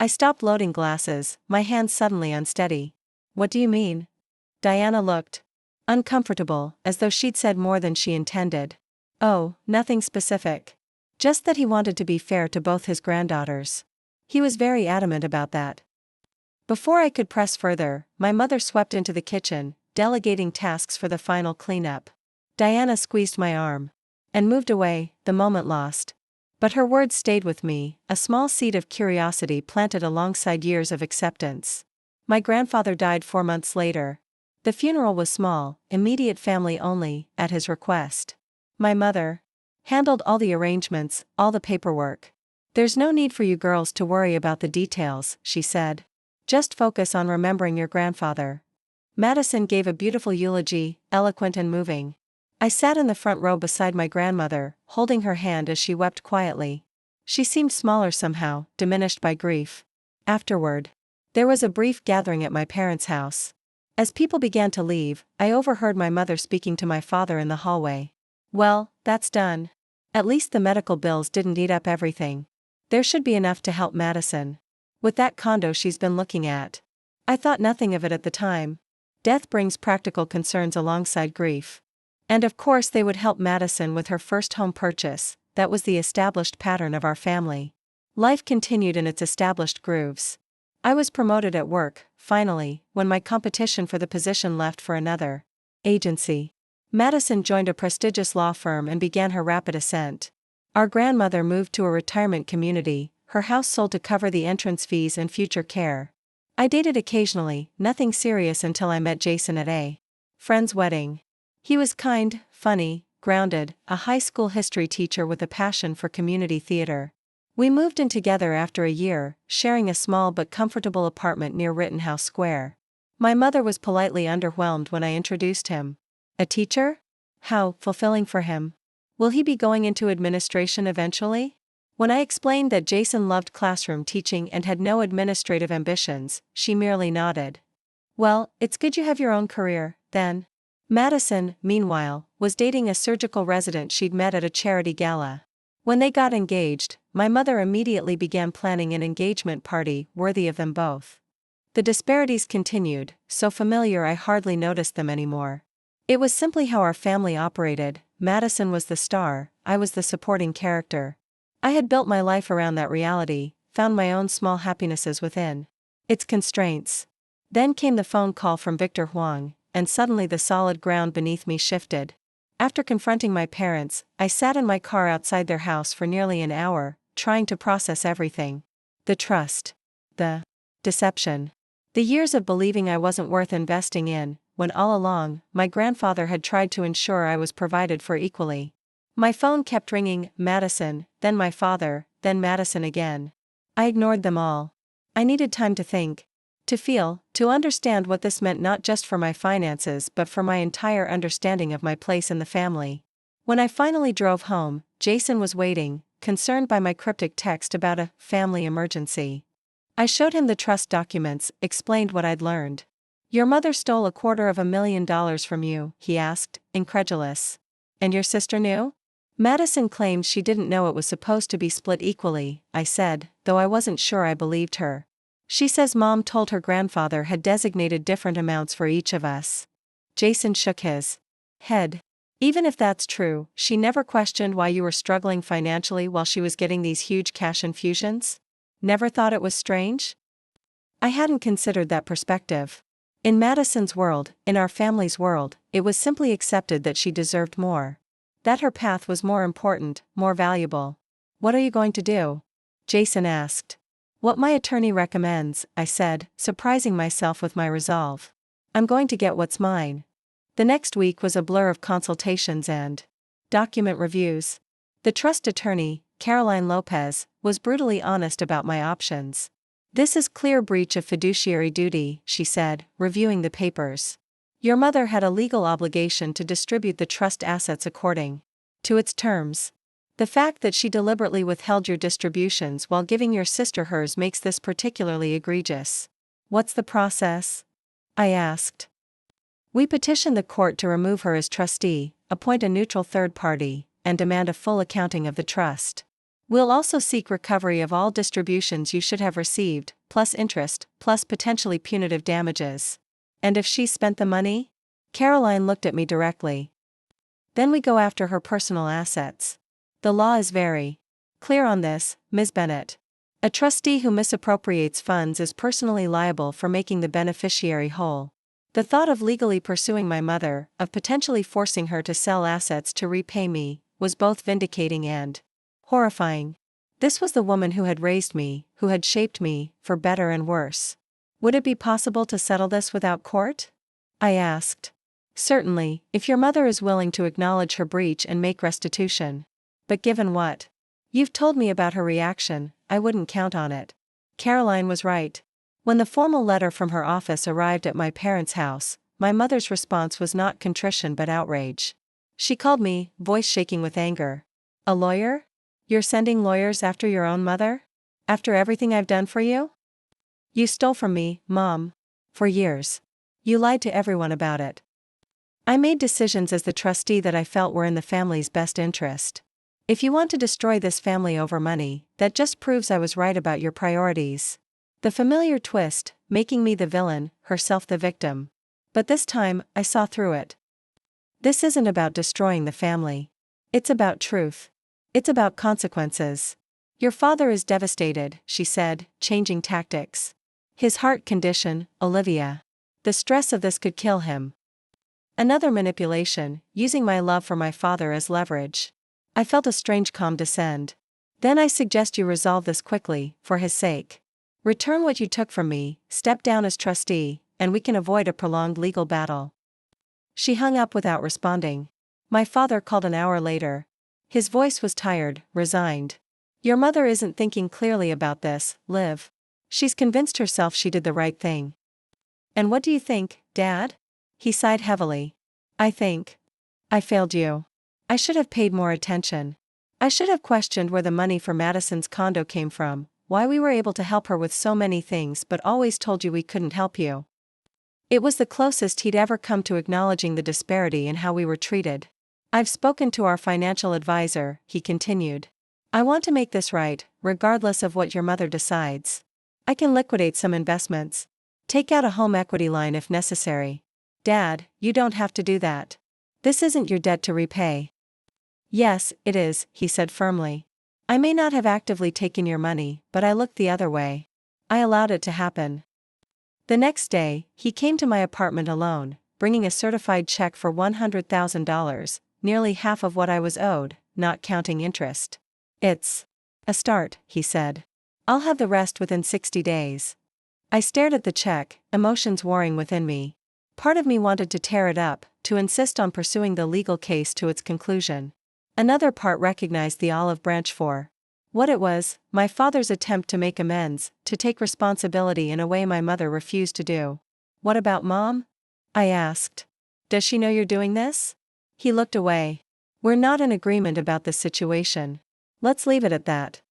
I stopped loading glasses, my hands suddenly unsteady. "What do you mean?" Diana looked uncomfortable, as though she'd said more than she intended. "Oh, nothing specific. Just that he wanted to be fair to both his granddaughters. He was very adamant about that." Before I could press further, my mother swept into the kitchen, delegating tasks for the final cleanup. Diana squeezed my arm and moved away, the moment lost. But her words stayed with me, a small seed of curiosity planted alongside years of acceptance. My grandfather died 4 months later. The funeral was small, immediate family only, at his request. My mother handled all the arrangements, all the paperwork. "There's no need for you girls to worry about the details," she said. "Just focus on remembering your grandfather." Madison gave a beautiful eulogy, eloquent and moving. I sat in the front row beside my grandmother, holding her hand as she wept quietly. She seemed smaller somehow, diminished by grief. Afterward, there was a brief gathering at my parents' house. As people began to leave, I overheard my mother speaking to my father in the hallway. "Well, that's done. At least the medical bills didn't eat up everything. There should be enough to help Madison with that condo she's been looking at." I thought nothing of it at the time. Death brings practical concerns alongside grief. And of course they would help Madison with her first home purchase. That was the established pattern of our family. Life continued in its established grooves. I was promoted at work, finally, when my competition for the position left for another agency. Madison joined a prestigious law firm and began her rapid ascent. Our grandmother moved to a retirement community, her house sold to cover the entrance fees and future care. I dated occasionally, nothing serious until I met Jason at a friend's wedding. He was kind, funny, grounded, a high school history teacher with a passion for community theater. We moved in together after a year, sharing a small but comfortable apartment near Rittenhouse Square. My mother was politely underwhelmed when I introduced him. A teacher? How fulfilling for him. Will he be going into administration eventually? When I explained that Jason loved classroom teaching and had no administrative ambitions, she merely nodded. "Well, it's good you have your own career, then." Madison, meanwhile, was dating a surgical resident she'd met at a charity gala. When they got engaged, my mother immediately began planning an engagement party worthy of them both. The disparities continued, so familiar I hardly noticed them anymore. It was simply how our family operated. Madison was the star, I was the supporting character. I had built my life around that reality, found my own small happinesses within its constraints. Then came the phone call from Victor Huang, and suddenly the solid ground beneath me shifted. After confronting my parents, I sat in my car outside their house for nearly an hour, trying to process everything. The trust. The deception. The years of believing I wasn't worth investing in, when all along, my grandfather had tried to ensure I was provided for equally. My phone kept ringing, Madison, then my father, then Madison again. I ignored them all. I needed time to think. To feel, to understand what this meant not just for my finances but for my entire understanding of my place in the family. When I finally drove home, Jason was waiting, concerned by my cryptic text about a family emergency. I showed him the trust documents, explained what I'd learned. "Your mother stole $250,000 from you," he asked, incredulous. "And your sister knew?" "Madison claimed she didn't know it was supposed to be split equally," I said, though I wasn't sure I believed her. "She says Mom told her grandfather had designated different amounts for each of us." Jason shook his head. "Even if that's true, she never questioned why you were struggling financially while she was getting these huge cash infusions? Never thought it was strange?" I hadn't considered that perspective. In Madison's world, in our family's world, it was simply accepted that she deserved more. That her path was more important, more valuable. "What are you going to do?" Jason asked. "What my attorney recommends," I said, surprising myself with my resolve. "I'm going to get what's mine." The next week was a blur of consultations and document reviews. The trust attorney, Caroline Lopez, was brutally honest about my options. "This is clear breach of fiduciary duty," she said, reviewing the papers. "Your mother had a legal obligation to distribute the trust assets according to its terms. The fact that she deliberately withheld your distributions while giving your sister hers makes this particularly egregious." "What's the process?" I asked. "We petition the court to remove her as trustee, appoint a neutral third party, and demand a full accounting of the trust. We'll also seek recovery of all distributions you should have received, plus interest, plus potentially punitive damages." "And if she spent the money?" Caroline looked at me directly. "Then we go after her personal assets. The law is very clear on this, Ms. Bennett. A trustee who misappropriates funds is personally liable for making the beneficiary whole." The thought of legally pursuing my mother, of potentially forcing her to sell assets to repay me, was both vindicating and horrifying. This was the woman who had raised me, who had shaped me, for better and worse. "Would it be possible to settle this without court?" I asked. "Certainly, if your mother is willing to acknowledge her breach and make restitution. But given what?" You've told me about her reaction, I wouldn't count on it. Caroline was right. When the formal letter from her office arrived at my parents' house, my mother's response was not contrition but outrage. She called me, voice shaking with anger. A lawyer? You're sending lawyers after your own mother? After everything I've done for you? You stole from me, Mom. For years. You lied to everyone about it. I made decisions as the trustee that I felt were in the family's best interest. If you want to destroy this family over money, that just proves I was right about your priorities. The familiar twist, making me the villain, herself the victim. But this time, I saw through it. This isn't about destroying the family. It's about truth. It's about consequences. Your father is devastated, she said, changing tactics. His heart condition, Olivia. The stress of this could kill him. Another manipulation, using my love for my father as leverage. I felt a strange calm descend. Then I suggest you resolve this quickly, for his sake. Return what you took from me, step down as trustee, and we can avoid a prolonged legal battle. She hung up without responding. My father called an hour later. His voice was tired, resigned. Your mother isn't thinking clearly about this, Liv. She's convinced herself she did the right thing. And what do you think, Dad? He sighed heavily. I think I failed you. I should have paid more attention. I should have questioned where the money for Madison's condo came from, why we were able to help her with so many things but always told you we couldn't help you. It was the closest he'd ever come to acknowledging the disparity in how we were treated. I've spoken to our financial advisor, he continued. I want to make this right, regardless of what your mother decides. I can liquidate some investments. Take out a home equity line if necessary. Dad, you don't have to do that. This isn't your debt to repay. Yes, it is, he said firmly. I may not have actively taken your money, but I looked the other way. I allowed it to happen. The next day, he came to my apartment alone, bringing a certified check for $100,000, nearly half of what I was owed, not counting interest. It's a start, he said. I'll have the rest within 60 days. I stared at the check, emotions warring within me. Part of me wanted to tear it up, to insist on pursuing the legal case to its conclusion. Another part recognized the olive branch for what it was, my father's attempt to make amends, to take responsibility in a way my mother refused to do. What about Mom? I asked. Does she know you're doing this? He looked away. We're not in agreement about this situation. Let's leave it at that.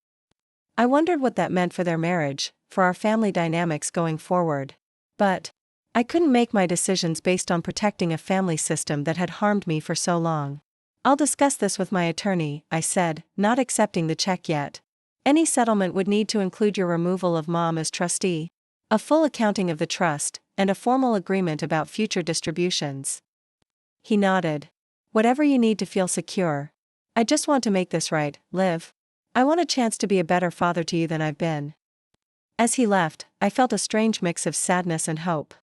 I wondered what that meant for their marriage, for our family dynamics going forward. But I couldn't make my decisions based on protecting a family system that had harmed me for so long. I'll discuss this with my attorney, I said, not accepting the check yet. Any settlement would need to include your removal of Mom as trustee, a full accounting of the trust, and a formal agreement about future distributions. He nodded. Whatever you need to feel secure. I just want to make this right, Liv. I want a chance to be a better father to you than I've been. As he left, I felt a strange mix of sadness and hope.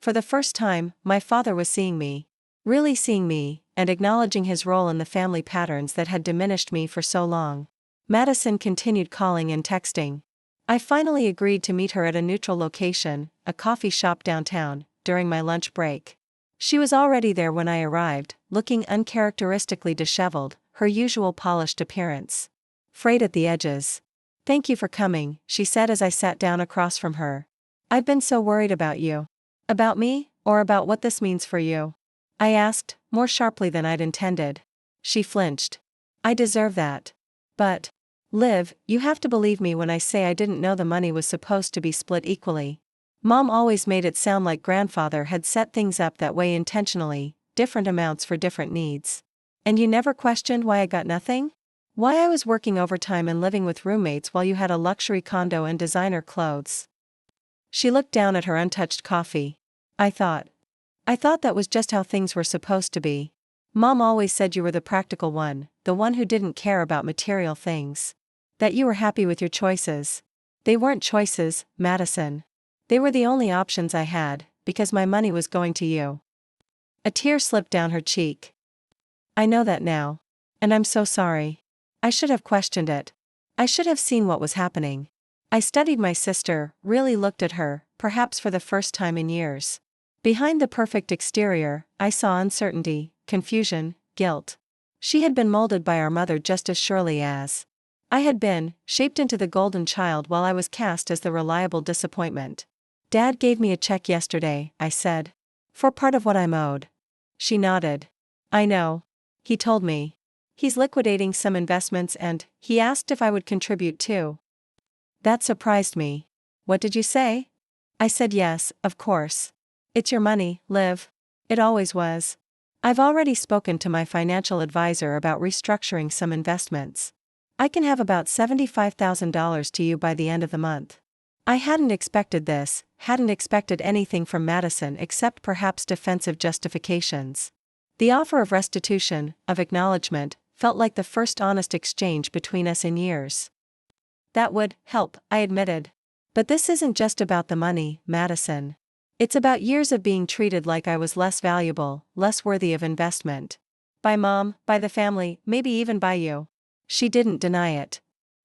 For the first time, my father was seeing me. Really seeing me, and acknowledging his role in the family patterns that had diminished me for so long. Madison continued calling and texting. I finally agreed to meet her at a neutral location, a coffee shop downtown, during my lunch break. She was already there when I arrived, looking uncharacteristically disheveled, her usual polished appearance frayed at the edges. Thank you for coming, she said as I sat down across from her. I've been so worried about you. About me, or about what this means for you? I asked, more sharply than I'd intended. She flinched. I deserve that. But, Liv, you have to believe me when I say I didn't know the money was supposed to be split equally. Mom always made it sound like grandfather had set things up that way intentionally, different amounts for different needs. And you never questioned why I got nothing? Why I was working overtime and living with roommates while you had a luxury condo and designer clothes? She looked down at her untouched coffee. I thought that was just how things were supposed to be. Mom always said you were the practical one, the one who didn't care about material things. That you were happy with your choices. They weren't choices, Madison. They were the only options I had, because my money was going to you. A tear slipped down her cheek. I know that now. And I'm so sorry. I should have questioned it. I should have seen what was happening. I studied my sister, really looked at her, perhaps for the first time in years. Behind the perfect exterior, I saw uncertainty, confusion, guilt. She had been molded by our mother just as surely as I had been shaped into the golden child while I was cast as the reliable disappointment. Dad gave me a check yesterday, I said. For part of what I'm owed. She nodded. I know. He told me. He's liquidating some investments and he asked if I would contribute too. That surprised me. What did you say? I said yes, of course. It's your money, Liv. It always was. I've already spoken to my financial advisor about restructuring some investments. I can have about $75,000 to you by the end of the month. I hadn't expected this, hadn't expected anything from Madison except perhaps defensive justifications. The offer of restitution, of acknowledgement, felt like the first honest exchange between us in years. That would help, I admitted. But this isn't just about the money, Madison. It's about years of being treated like I was less valuable, less worthy of investment. By Mom, by the family, maybe even by you. She didn't deny it.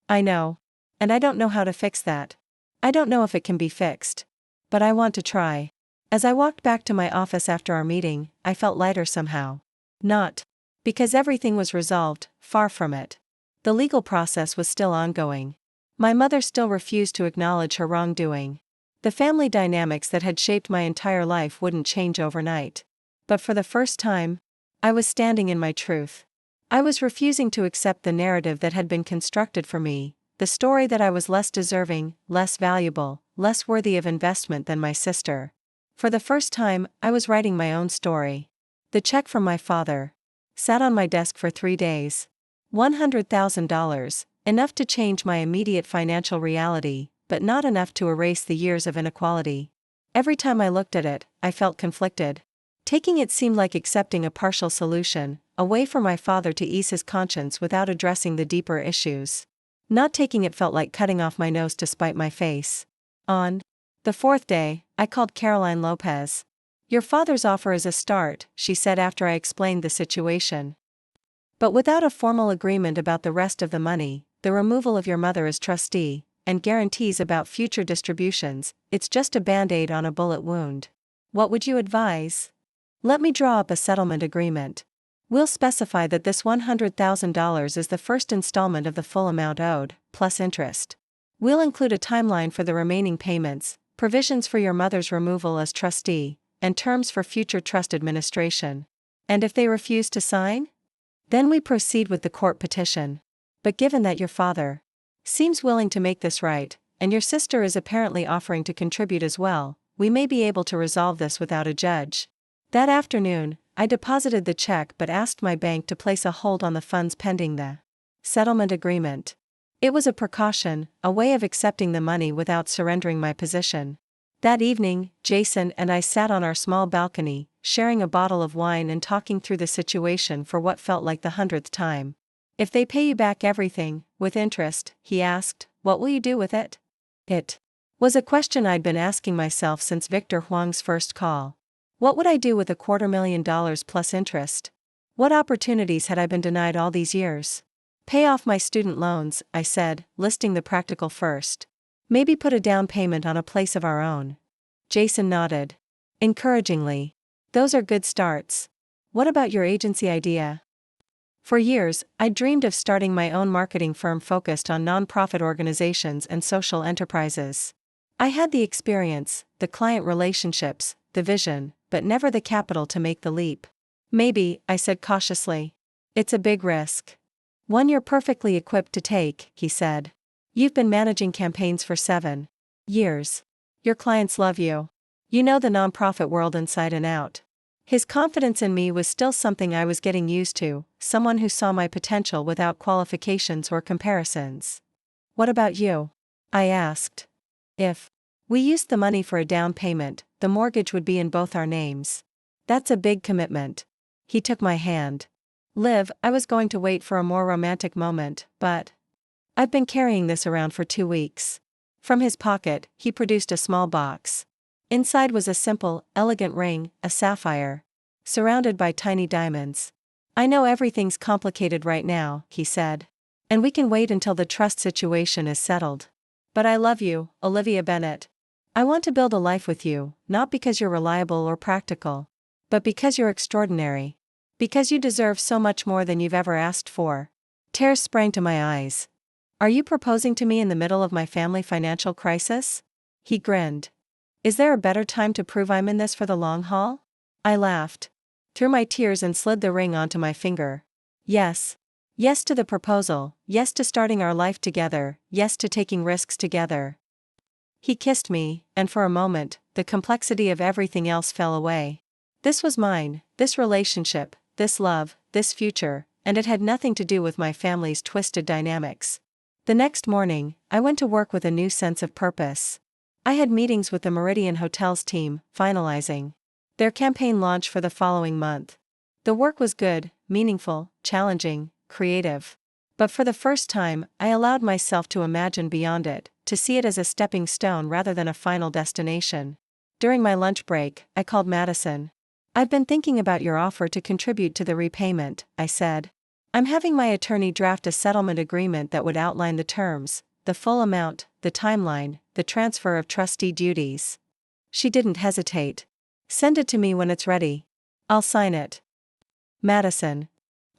I know. And I don't know how to fix that. I don't know if it can be fixed. But I want to try. As I walked back to my office after our meeting, I felt lighter somehow. Not because everything was resolved, far from it. The legal process was still ongoing. My mother still refused to acknowledge her wrongdoing. The family dynamics that had shaped my entire life wouldn't change overnight. But for the first time, I was standing in my truth. I was refusing to accept the narrative that had been constructed for me, the story that I was less deserving, less valuable, less worthy of investment than my sister. For the first time, I was writing my own story. The check from my father sat on my desk for 3 days. $100,000, enough to change my immediate financial reality, but not enough to erase the years of inequality. Every time I looked at it, I felt conflicted. Taking it seemed like accepting a partial solution, a way for my father to ease his conscience without addressing the deeper issues. Not taking it felt like cutting off my nose to spite my face. On the 4th day, I called Caroline Lopez. Your father's offer is a start, she said after I explained the situation. But without a formal agreement about the rest of the money, the removal of your mother as trustee, and guarantees about future distributions, it's just a band-aid on a bullet wound. What would you advise? Let me draw up a settlement agreement. We'll specify that this $100,000 is the first installment of the full amount owed, plus interest. We'll include a timeline for the remaining payments, provisions for your mother's removal as trustee, and terms for future trust administration. And if they refuse to sign? Then we proceed with the court petition. But given that your father seems willing to make this right, and your sister is apparently offering to contribute as well, we may be able to resolve this without a judge. That afternoon, I deposited the check but asked my bank to place a hold on the funds pending the settlement agreement. It was a precaution, a way of accepting the money without surrendering my position. That evening, Jason and I sat on our small balcony, sharing a bottle of wine and talking through the situation for what felt like the 100th time. If they pay you back everything, with interest, he asked, what will you do with it? It was a question I'd been asking myself since Victor Huang's first call. What would I do with $250,000 plus interest? What opportunities had I been denied all these years? Pay off my student loans, I said, listing the practical first. Maybe put a down payment on a place of our own. Jason nodded encouragingly. Those are good starts. What about your agency idea? For years, I dreamed of starting my own marketing firm focused on nonprofit organizations and social enterprises. I had the experience, the client relationships, the vision, but never the capital to make the leap. Maybe, I said cautiously. It's a big risk. One you're perfectly equipped to take, he said. You've been managing campaigns for 7 years. Your clients love you. You know the nonprofit world inside and out. His confidence in me was still something I was getting used to, someone who saw my potential without qualifications or comparisons. What about you? I asked. If we used the money for a down payment, the mortgage would be in both our names. That's a big commitment. He took my hand. Liv, I was going to wait for a more romantic moment, but I've been carrying this around for 2 weeks. From his pocket, he produced a small box. Inside was a simple, elegant ring, a sapphire, surrounded by tiny diamonds. I know everything's complicated right now, he said. And we can wait until the trust situation is settled. But I love you, Olivia Bennett. I want to build a life with you, not because you're reliable or practical, but because you're extraordinary. Because you deserve so much more than you've ever asked for. Tears sprang to my eyes. Are you proposing to me in the middle of my family financial crisis? He grinned. Is there a better time to prove I'm in this for the long haul? I laughed. Through my tears and slid the ring onto my finger. Yes. Yes to the proposal, yes to starting our life together, yes to taking risks together. He kissed me, and for a moment, the complexity of everything else fell away. This was mine, this relationship, this love, this future, and it had nothing to do with my family's twisted dynamics. The next morning, I went to work with a new sense of purpose. I had meetings with the Meridian Hotels team, finalizing their campaign launch for the following month. The work was good, meaningful, challenging, creative. But for the first time, I allowed myself to imagine beyond it, to see it as a stepping stone rather than a final destination. During my lunch break, I called Madison. I've been thinking about your offer to contribute to the repayment, I said. I'm having my attorney draft a settlement agreement that would outline the terms, the full amount, the timeline, the transfer of trustee duties. She didn't hesitate. Send it to me when it's ready. I'll sign it. Madison.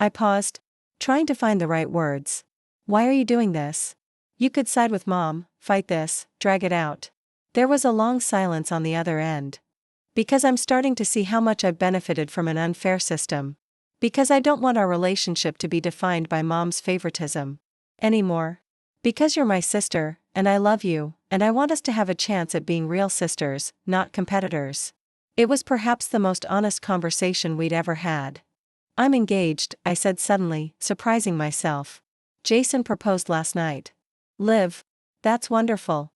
I paused, trying to find the right words. Why are you doing this? You could side with Mom, fight this, drag it out. There was a long silence on the other end. Because I'm starting to see how much I've benefited from an unfair system. Because I don't want our relationship to be defined by Mom's favoritism anymore. Because you're my sister, and I love you, and I want us to have a chance at being real sisters, not competitors. It was perhaps the most honest conversation we'd ever had. I'm engaged, I said suddenly, surprising myself. Jason proposed last night. Liv. That's wonderful.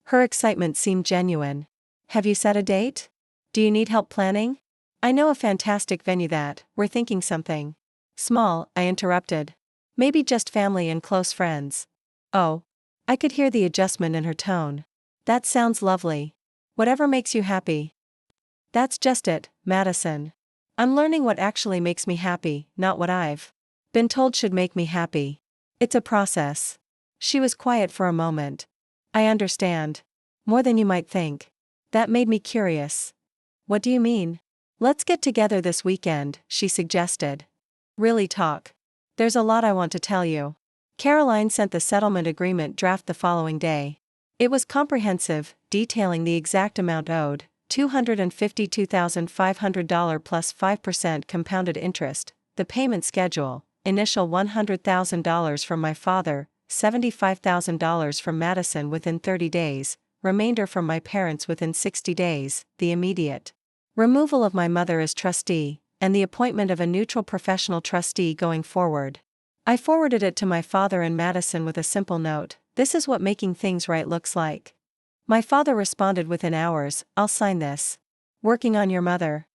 Her excitement seemed genuine. Have you set a date? Do you need help planning? I know a fantastic venue that, we're thinking something small, I interrupted. Maybe just family and close friends. Oh. I could hear the adjustment in her tone. That sounds lovely. Whatever makes you happy. That's just it, Madison. I'm learning what actually makes me happy, not what I've been told should make me happy. It's a process. She was quiet for a moment. I understand. More than you might think. That made me curious. What do you mean? Let's get together this weekend, she suggested. Really talk. There's a lot I want to tell you. Caroline sent the settlement agreement draft the following day. It was comprehensive, detailing the exact amount owed, $252,500 plus 5% compounded interest, the payment schedule, initial $100,000 from my father, $75,000 from Madison within 30 days, remainder from my parents within 60 days, the immediate removal of my mother as trustee, and the appointment of a neutral professional trustee going forward. I forwarded it to my father and Madison with a simple note, this is what making things right looks like. My father responded within hours, I'll sign this. Working on your mother.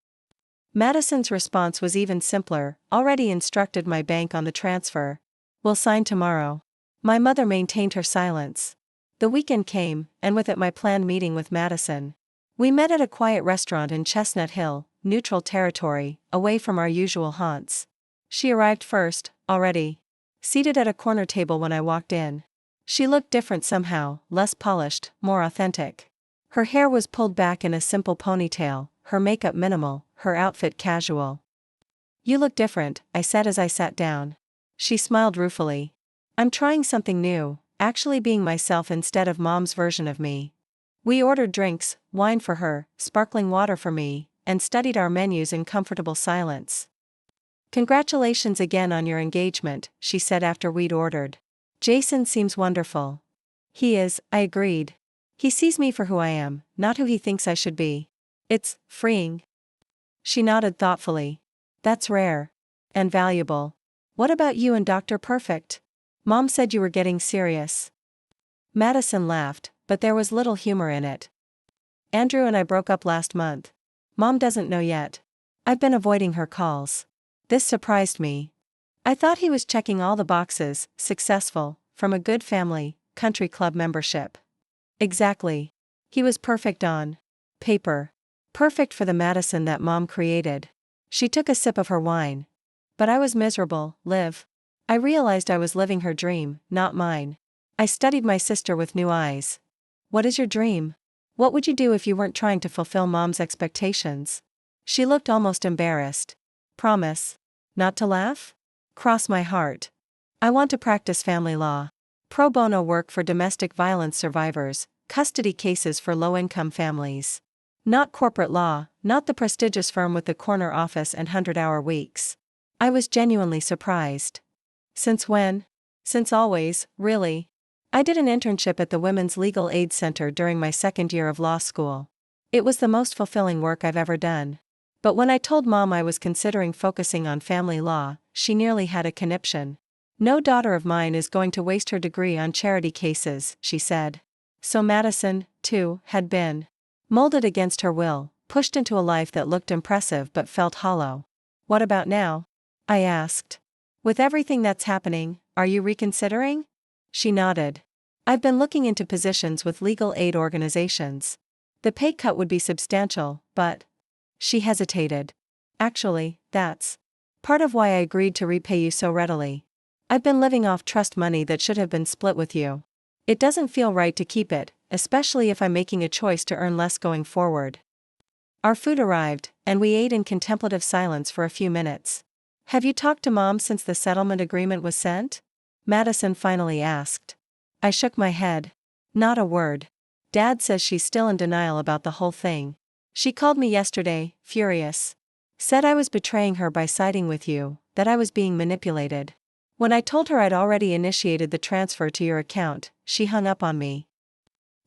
Madison's response was even simpler, already instructed my bank on the transfer. We'll sign tomorrow. My mother maintained her silence. The weekend came, and with it my planned meeting with Madison. We met at a quiet restaurant in Chestnut Hill, neutral territory, away from our usual haunts. She arrived first, already seated at a corner table when I walked in. She looked different somehow, less polished, more authentic. Her hair was pulled back in a simple ponytail, her makeup minimal, her outfit casual. You look different, I said as I sat down. She smiled ruefully. I'm trying something new, actually being myself instead of Mom's version of me. We ordered drinks, wine for her, sparkling water for me, and studied our menus in comfortable silence. Congratulations again on your engagement, she said after we'd ordered. Jason seems wonderful. He is, I agreed. He sees me for who I am, not who he thinks I should be. It's freeing. She nodded thoughtfully. That's rare. And valuable. What about you and Dr. Perfect? Mom said you were getting serious. Madison laughed, but there was little humor in it. Andrew and I broke up last month. Mom doesn't know yet. I've been avoiding her calls. This surprised me. I thought he was checking all the boxes, successful, from a good family, country club membership. Exactly. He was perfect on paper. Perfect for the Madison that Mom created. She took a sip of her wine. But I was miserable, Liv. I realized I was living her dream, not mine. I studied my sister with new eyes. What is your dream? What would you do if you weren't trying to fulfill Mom's expectations? She looked almost embarrassed. Promise. Not to laugh? Cross my heart. I want to practice family law. pro bono work for domestic violence survivors, custody cases for low-income families. Not corporate law, not the prestigious firm with the corner office and 100-hour weeks. I was genuinely surprised. Since when? Since always, really. I did an internship at the Women's Legal Aid Center during my second year of law school. It was the most fulfilling work I've ever done. But when I told Mom I was considering focusing on family law, she nearly had a conniption. No daughter of mine is going to waste her degree on charity cases, she said. So Madison, too, had been molded against her will, pushed into a life that looked impressive but felt hollow. What about now? I asked. With everything that's happening, are you reconsidering? She nodded. I've been looking into positions with legal aid organizations. The pay cut would be substantial, but... She hesitated. Actually, that's part of why I agreed to repay you so readily. I've been living off trust money that should have been split with you. It doesn't feel right to keep it, especially if I'm making a choice to earn less going forward. Our food arrived, and we ate in contemplative silence for a few minutes. Have you talked to Mom since the settlement agreement was sent? Madison finally asked. I shook my head. Not a word. Dad says she's still in denial about the whole thing. She called me yesterday, furious. Said I was betraying her by siding with you, that I was being manipulated. When I told her I'd already initiated the transfer to your account, she hung up on me.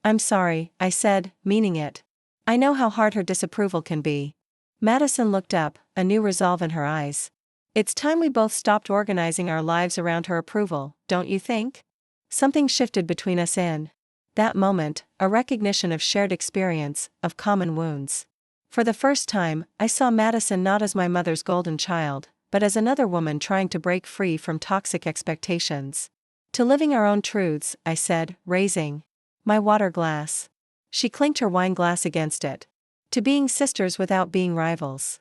I'm sorry, I said, meaning it. I know how hard her disapproval can be. Madison looked up, a new resolve in her eyes. It's time we both stopped organizing our lives around her approval, don't you think? Something shifted between us in that moment, a recognition of shared experience, of common wounds. For the first time, I saw Madison not as my mother's golden child, but as another woman trying to break free from toxic expectations. To living our own truths, I said, raising my water glass. She clinked her wine glass against it. To being sisters without being rivals.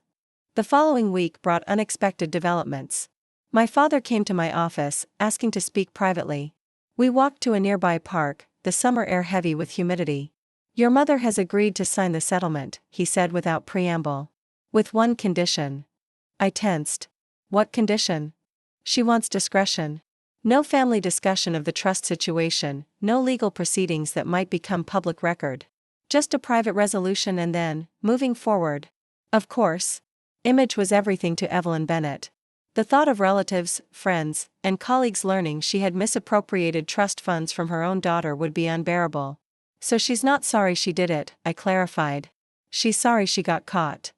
The following week brought unexpected developments. My father came to my office, asking to speak privately. We walked to a nearby park, the summer air heavy with humidity. Your mother has agreed to sign the settlement, he said without preamble. With one condition. I tensed. What condition? She wants discretion. No family discussion of the trust situation, no legal proceedings that might become public record. Just a private resolution and then, moving forward. Of course. Image was everything to Evelyn Bennett. The thought of relatives, friends, and colleagues learning she had misappropriated trust funds from her own daughter would be unbearable. So she's not sorry she did it, I clarified. She's sorry she got caught.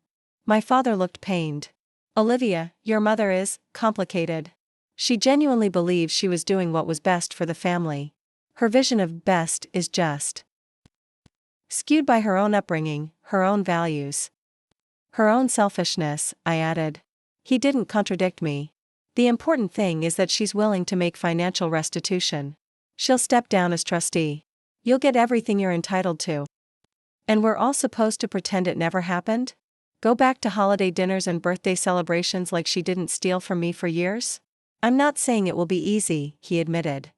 My father looked pained. Olivia, your mother is complicated. She genuinely believes she was doing what was best for the family. Her vision of best is just skewed by her own upbringing, her own values. Her own selfishness, I added. He didn't contradict me. The important thing is that she's willing to make financial restitution. She'll step down as trustee. You'll get everything you're entitled to. And we're all supposed to pretend it never happened? Go back to holiday dinners and birthday celebrations like she didn't steal from me for years? I'm not saying it will be easy, he admitted.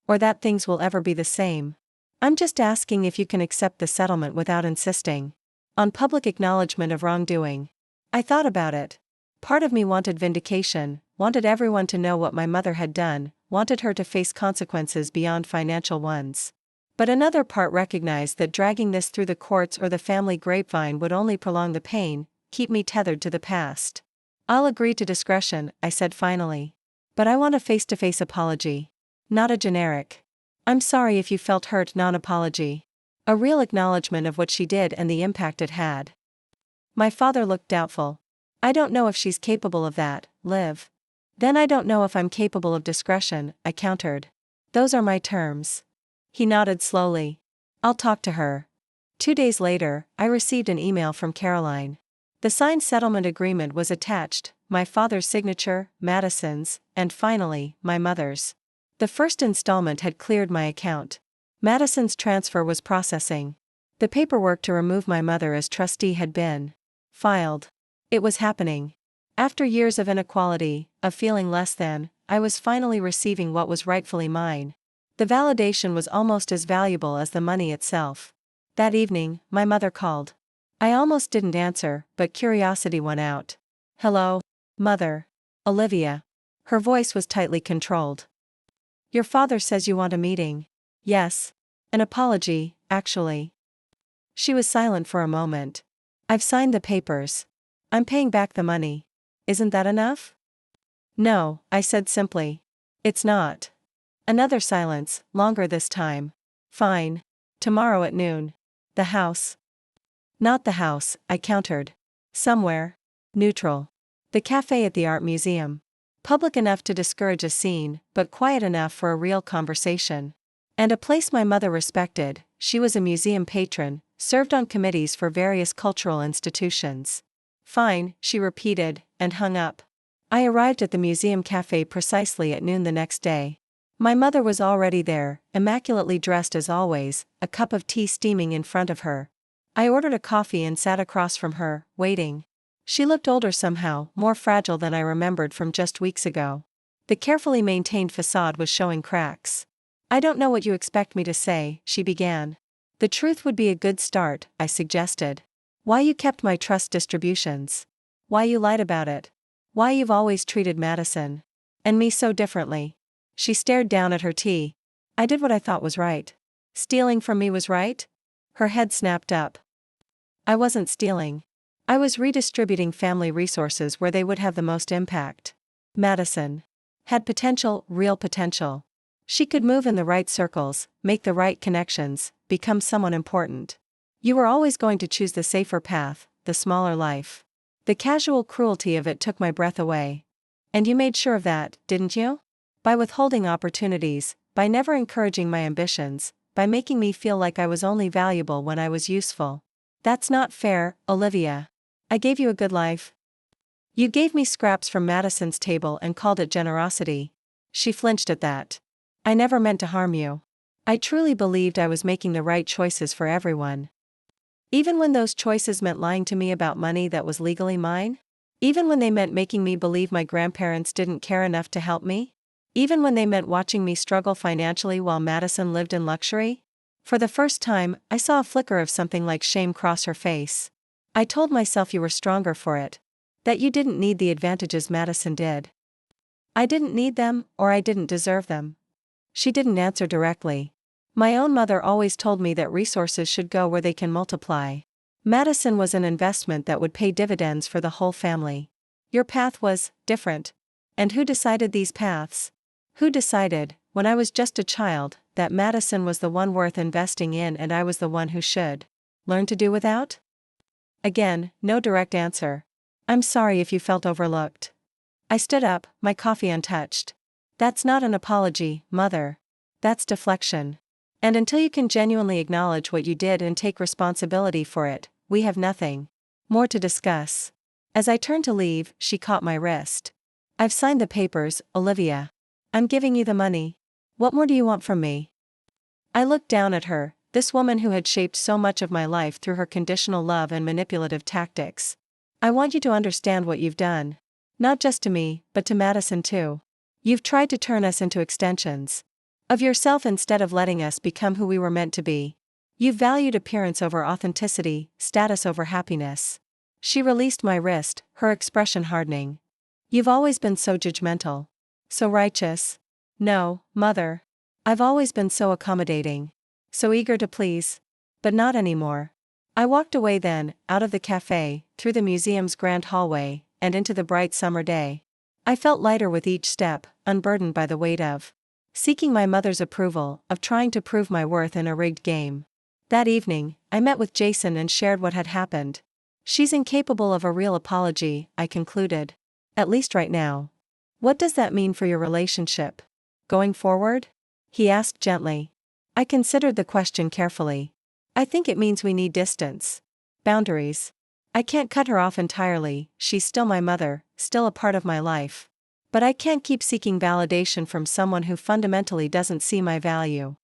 Or that things will ever be the same. I'm just asking if you can accept the settlement without insisting on public acknowledgement of wrongdoing. I thought about it. Part of me wanted vindication, wanted everyone to know what my mother had done, wanted her to face consequences beyond financial ones. But another part recognized that dragging this through the courts or the family grapevine would only prolong the pain, keep me tethered to the past. I'll agree to discretion, I said finally. But I want a face-to-face apology. Not a generic. I'm sorry if you felt hurt non-apology. A real acknowledgement of what she did and the impact it had. My father looked doubtful. I don't know if she's capable of that, Liv. Then I don't know if I'm capable of discretion, I countered. Those are my terms. He nodded slowly. I'll talk to her. 2 days later, I received an email from Caroline. The signed settlement agreement was attached, my father's signature, Madison's, and finally, my mother's. The first installment had cleared my account. Madison's transfer was processing. The paperwork to remove my mother as trustee had been filed. It was happening. After years of inequality, of feeling less than, I was finally receiving what was rightfully mine. The validation was almost as valuable as the money itself. That evening, my mother called. I almost didn't answer, but curiosity won out. Hello, Mother. Olivia. Her voice was tightly controlled. Your father says you want a meeting. Yes. An apology, actually. She was silent for a moment. I've signed the papers. I'm paying back the money. Isn't that enough? No, I said simply. It's not. Another silence, longer this time. Fine. Tomorrow at noon. The house. Not the house, I countered. Somewhere. Neutral. The cafe at the art museum. Public enough to discourage a scene, but quiet enough for a real conversation. And a place my mother respected. She was a museum patron, served on committees for various cultural institutions. Fine, she repeated, and hung up. I arrived at the museum cafe precisely at noon the next day. My mother was already there, immaculately dressed as always, a cup of tea steaming in front of her. I ordered a coffee and sat across from her, waiting. She looked older somehow, more fragile than I remembered from just weeks ago. The carefully maintained facade was showing cracks. I don't know what you expect me to say, she began. The truth would be a good start, I suggested. Why you kept my trust distributions. Why you lied about it. Why you've always treated Madison and me so differently. She stared down at her tea. I did what I thought was right. Stealing from me was right? Her head snapped up. I wasn't stealing. I was redistributing family resources where they would have the most impact. Madison had potential, real potential. She could move in the right circles, make the right connections, become someone important. You were always going to choose the safer path, the smaller life. The casual cruelty of it took my breath away. And you made sure of that, didn't you? By withholding opportunities, by never encouraging my ambitions, by making me feel like I was only valuable when I was useful. That's not fair, Olivia. I gave you a good life. You gave me scraps from Madison's table and called it generosity. She flinched at that. I never meant to harm you. I truly believed I was making the right choices for everyone. Even when those choices meant lying to me about money that was legally mine? Even when they meant making me believe my grandparents didn't care enough to help me? Even when they meant watching me struggle financially while Madison lived in luxury? For the first time, I saw a flicker of something like shame cross her face. I told myself you were stronger for it. That you didn't need the advantages Madison did. I didn't need them, or I didn't deserve them. She didn't answer directly. My own mother always told me that resources should go where they can multiply. Madison was an investment that would pay dividends for the whole family. Your path was different. And who decided these paths? Who decided, when I was just a child, that Madison was the one worth investing in and I was the one who should learn to do without? Again, no direct answer. I'm sorry if you felt overlooked. I stood up, my coffee untouched. That's not an apology, Mother. That's deflection. And until you can genuinely acknowledge what you did and take responsibility for it, we have nothing more to discuss. As I turned to leave, she caught my wrist. I've signed the papers, Olivia. I'm giving you the money. What more do you want from me? I looked down at her, this woman who had shaped so much of my life through her conditional love and manipulative tactics. I want you to understand what you've done. Not just to me, but to Madison too. You've tried to turn us into extensions of yourself instead of letting us become who we were meant to be. You've valued appearance over authenticity, status over happiness. She released my wrist, her expression hardening. You've always been so judgmental. So righteous. No, Mother. I've always been so accommodating. So eager to please. But not anymore. I walked away then, out of the cafe, through the museum's grand hallway, and into the bright summer day. I felt lighter with each step, unburdened by the weight of seeking my mother's approval, of trying to prove my worth in a rigged game. That evening, I met with Jason and shared what had happened. She's incapable of a real apology, I concluded. At least right now. What does that mean for your relationship? Going forward? He asked gently. I considered the question carefully. I think it means we need distance. Boundaries. I can't cut her off entirely, she's still my mother, still a part of my life. But I can't keep seeking validation from someone who fundamentally doesn't see my value.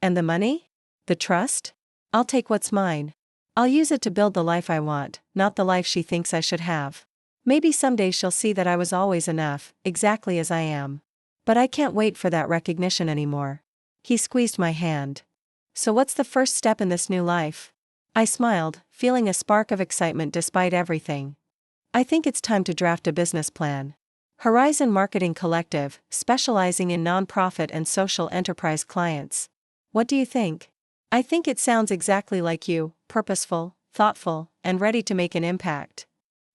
And the money? The trust? I'll take what's mine. I'll use it to build the life I want, not the life she thinks I should have. Maybe someday she'll see that I was always enough, exactly as I am. But I can't wait for that recognition anymore. He squeezed my hand. So what's the first step in this new life? I smiled, feeling a spark of excitement despite everything. I think it's time to draft a business plan. Horizon Marketing Collective, specializing in nonprofit and social enterprise clients. What do you think? I think it sounds exactly like you, purposeful, thoughtful, and ready to make an impact.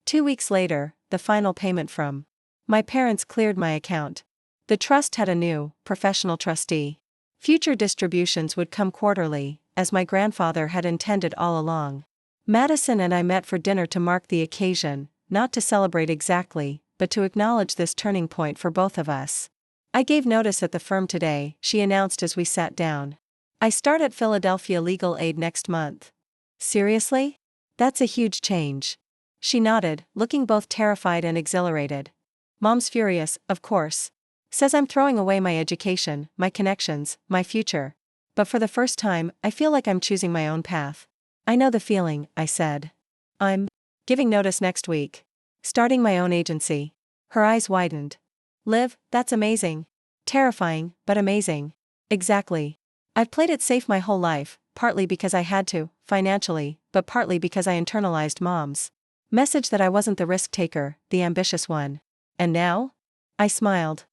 2 weeks later, the final payment from my parents cleared my account. The trust had a new, professional trustee. Future distributions would come quarterly, as my grandfather had intended all along. Madison and I met for dinner to mark the occasion, not to celebrate exactly, but to acknowledge this turning point for both of us. I gave notice at the firm today, she announced as we sat down. I start at Philadelphia Legal Aid next month. Seriously? That's a huge change. She nodded, looking both terrified and exhilarated. Mom's furious, of course. Says I'm throwing away my education, my connections, my future. But for the first time, I feel like I'm choosing my own path. I know the feeling, I said. I'm giving notice next week. Starting my own agency. Her eyes widened. Liv, that's amazing. Terrifying, but amazing. Exactly. I've played it safe my whole life, partly because I had to, financially, but partly because I internalized Mom's message that I wasn't the risk taker, the ambitious one. And now? I smiled.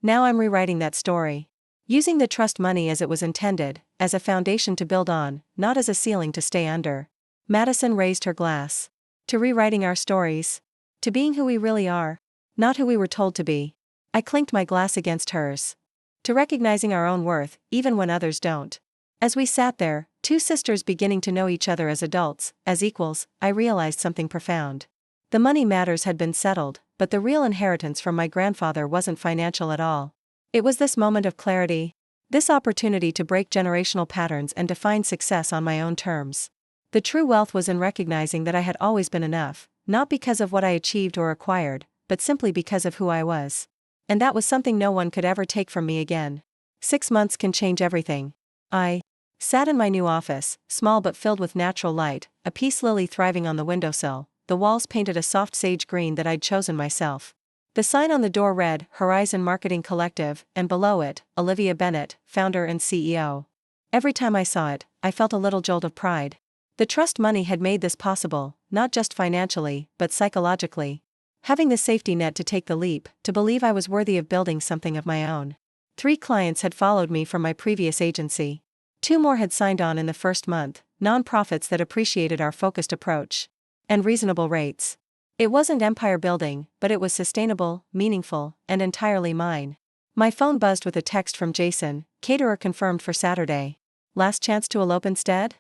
Now I'm rewriting that story. Using the trust money as it was intended, as a foundation to build on, not as a ceiling to stay under. Madison raised her glass. To rewriting our stories. To being who we really are. Not who we were told to be. I clinked my glass against hers. To recognizing our own worth, even when others don't. As we sat there, two sisters beginning to know each other as adults, as equals, I realized something profound. The money matters had been settled, but the real inheritance from my grandfather wasn't financial at all. It was this moment of clarity. This opportunity to break generational patterns and define success on my own terms. The true wealth was in recognizing that I had always been enough, not because of what I achieved or acquired, but simply because of who I was. And that was something no one could ever take from me again. 6 months can change everything. I sat in my new office, small but filled with natural light, a peace lily thriving on the windowsill, the walls painted a soft sage green that I'd chosen myself. The sign on the door read, Horizon Marketing Collective, and below it, Olivia Bennett, founder and CEO. Every time I saw it, I felt a little jolt of pride. The trust money had made this possible, not just financially, but psychologically. Having the safety net to take the leap, to believe I was worthy of building something of my own. 3 clients had followed me from my previous agency. 2 more had signed on in the first month, nonprofits that appreciated our focused approach. And reasonable rates. It wasn't empire building, but it was sustainable, meaningful, and entirely mine. My phone buzzed with a text from Jason, caterer confirmed for Saturday. Last chance to elope instead?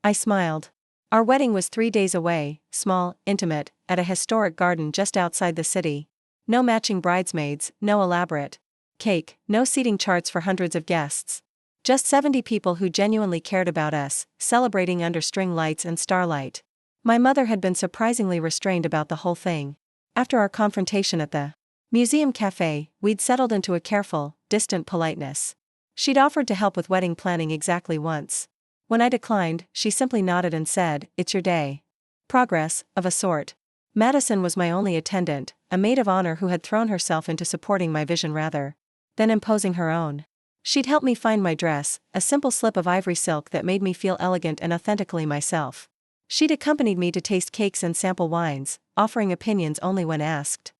I smiled. Our wedding was 3 days away, small, intimate, at a historic garden just outside the city. No matching bridesmaids, no elaborate cake, no seating charts for hundreds of guests. Just 70 people who genuinely cared about us, celebrating under string lights and starlight. My mother had been surprisingly restrained about the whole thing. After our confrontation at the museum cafe, we'd settled into a careful, distant politeness. She'd offered to help with wedding planning exactly once. When I declined, she simply nodded and said, "It's your day." Progress, of a sort. Madison was my only attendant, a maid of honor who had thrown herself into supporting my vision rather than imposing her own. She'd helped me find my dress, a simple slip of ivory silk that made me feel elegant and authentically myself. She'd accompanied me to taste cakes and sample wines, offering opinions only when asked.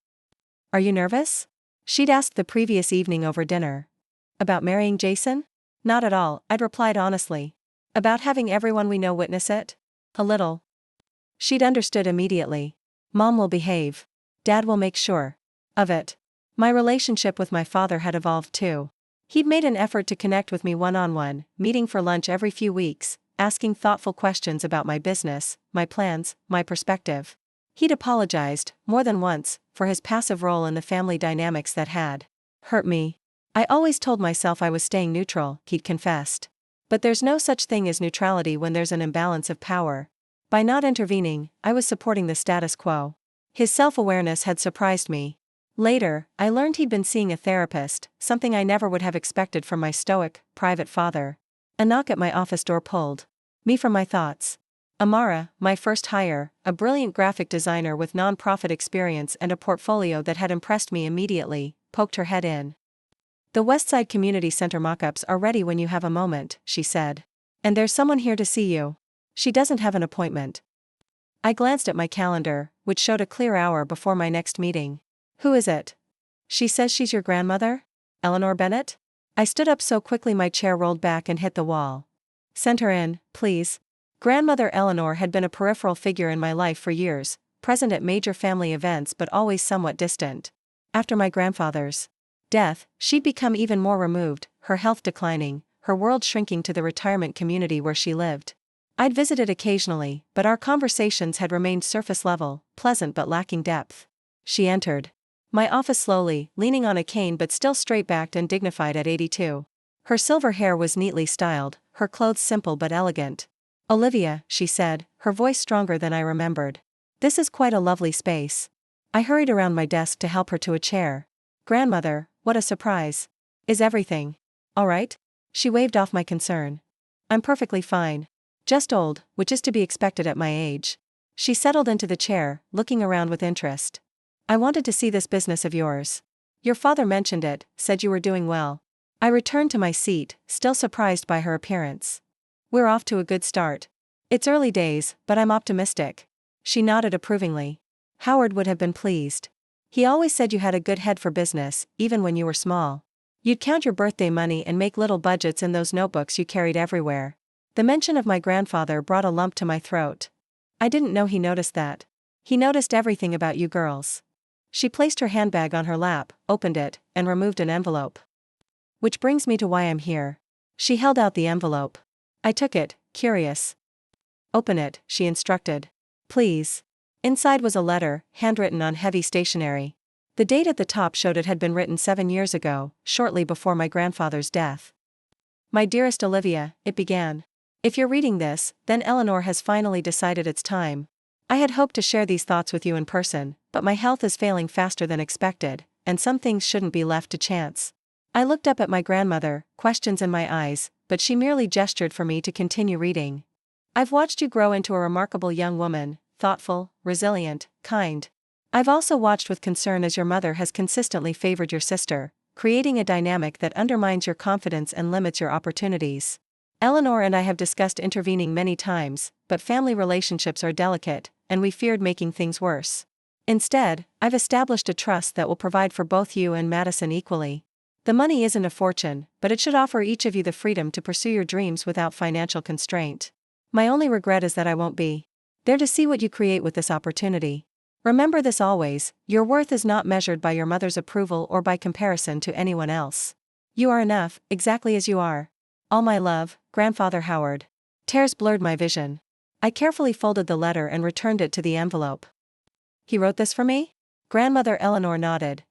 "Are you nervous?" She'd asked the previous evening over dinner. About marrying Jason? Not at all, I'd replied honestly. About having everyone we know witness it? A little. She'd understood immediately. Mom will behave. Dad will make sure of it. My relationship with my father had evolved too. He'd made an effort to connect with me one-on-one, meeting for lunch every few weeks, asking thoughtful questions about my business, my plans, my perspective. He'd apologized, more than once, for his passive role in the family dynamics that had hurt me. I always told myself I was staying neutral, he'd confessed. But there's no such thing as neutrality when there's an imbalance of power. By not intervening, I was supporting the status quo. His self-awareness had surprised me. Later, I learned he'd been seeing a therapist, something I never would have expected from my stoic, private father. A knock at my office door pulled me from my thoughts. Amara, my first hire, a brilliant graphic designer with nonprofit experience and a portfolio that had impressed me immediately, poked her head in. "The Westside Community Center mock-ups are ready when you have a moment," she said. "And there's someone here to see you. She doesn't have an appointment." I glanced at my calendar, which showed a clear hour before my next meeting. Who is it? She says she's your grandmother? Eleanor Bennett? I stood up so quickly my chair rolled back and hit the wall. Send her in, please. Grandmother Eleanor had been a peripheral figure in my life for years, present at major family events but always somewhat distant. After my grandfather's death, she'd become even more removed, her health declining, her world shrinking to the retirement community where she lived. I'd visited occasionally, but our conversations had remained surface level, pleasant but lacking depth. She entered my office slowly, leaning on a cane but still straight-backed and dignified at 82. Her silver hair was neatly styled, her clothes simple but elegant. Olivia, she said, her voice stronger than I remembered. This is quite a lovely space. I hurried around my desk to help her to a chair. Grandmother, what a surprise. Is everything all right? She waved off my concern. I'm perfectly fine. Just old, which is to be expected at my age. She settled into the chair, looking around with interest. I wanted to see this business of yours. Your father mentioned it, said you were doing well. I returned to my seat, still surprised by her appearance. We're off to a good start. It's early days, but I'm optimistic. She nodded approvingly. Howard would have been pleased. He always said you had a good head for business, even when you were small. You'd count your birthday money and make little budgets in those notebooks you carried everywhere. The mention of my grandfather brought a lump to my throat. I didn't know he noticed that. He noticed everything about you girls. She placed her handbag on her lap, opened it, and removed an envelope. Which brings me to why I'm here. She held out the envelope. I took it, curious. Open it, she instructed. Please. Inside was a letter, handwritten on heavy stationery. The date at the top showed it had been written 7 years ago, shortly before my grandfather's death. My dearest Olivia, it began. If you're reading this, then Eleanor has finally decided it's time. I had hoped to share these thoughts with you in person, but my health is failing faster than expected, and some things shouldn't be left to chance. I looked up at my grandmother, questions in my eyes, but she merely gestured for me to continue reading. I've watched you grow into a remarkable young woman, thoughtful, resilient, kind. I've also watched with concern as your mother has consistently favored your sister, creating a dynamic that undermines your confidence and limits your opportunities. Eleanor and I have discussed intervening many times, but family relationships are delicate, and we feared making things worse. Instead, I've established a trust that will provide for both you and Madison equally. The money isn't a fortune, but it should offer each of you the freedom to pursue your dreams without financial constraint. My only regret is that I won't be there to see what you create with this opportunity. Remember this always, your worth is not measured by your mother's approval or by comparison to anyone else. You are enough, exactly as you are. All my love, Grandfather Howard. Tears blurred my vision. I carefully folded the letter and returned it to the envelope. He wrote this for me? Grandmother Eleanor nodded.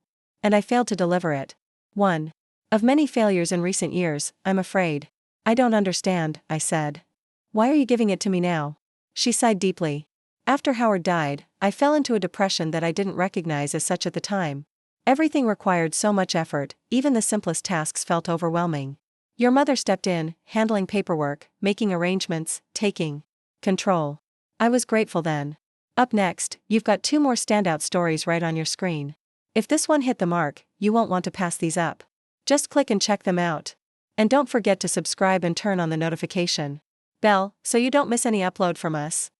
And I failed to deliver it. One of many failures in recent years, I'm afraid. I don't understand, I said. Why are you giving it to me now? She sighed deeply. After Howard died, I fell into a depression that I didn't recognize as such at the time. Everything required so much effort, even the simplest tasks felt overwhelming. Your mother stepped in, handling paperwork, making arrangements, taking control. I was grateful then. Up next, you've got 2 more standout stories right on your screen. If this one hit the mark, you won't want to pass these up. Just click and check them out. And don't forget to subscribe and turn on the notification bell so you don't miss any upload from us.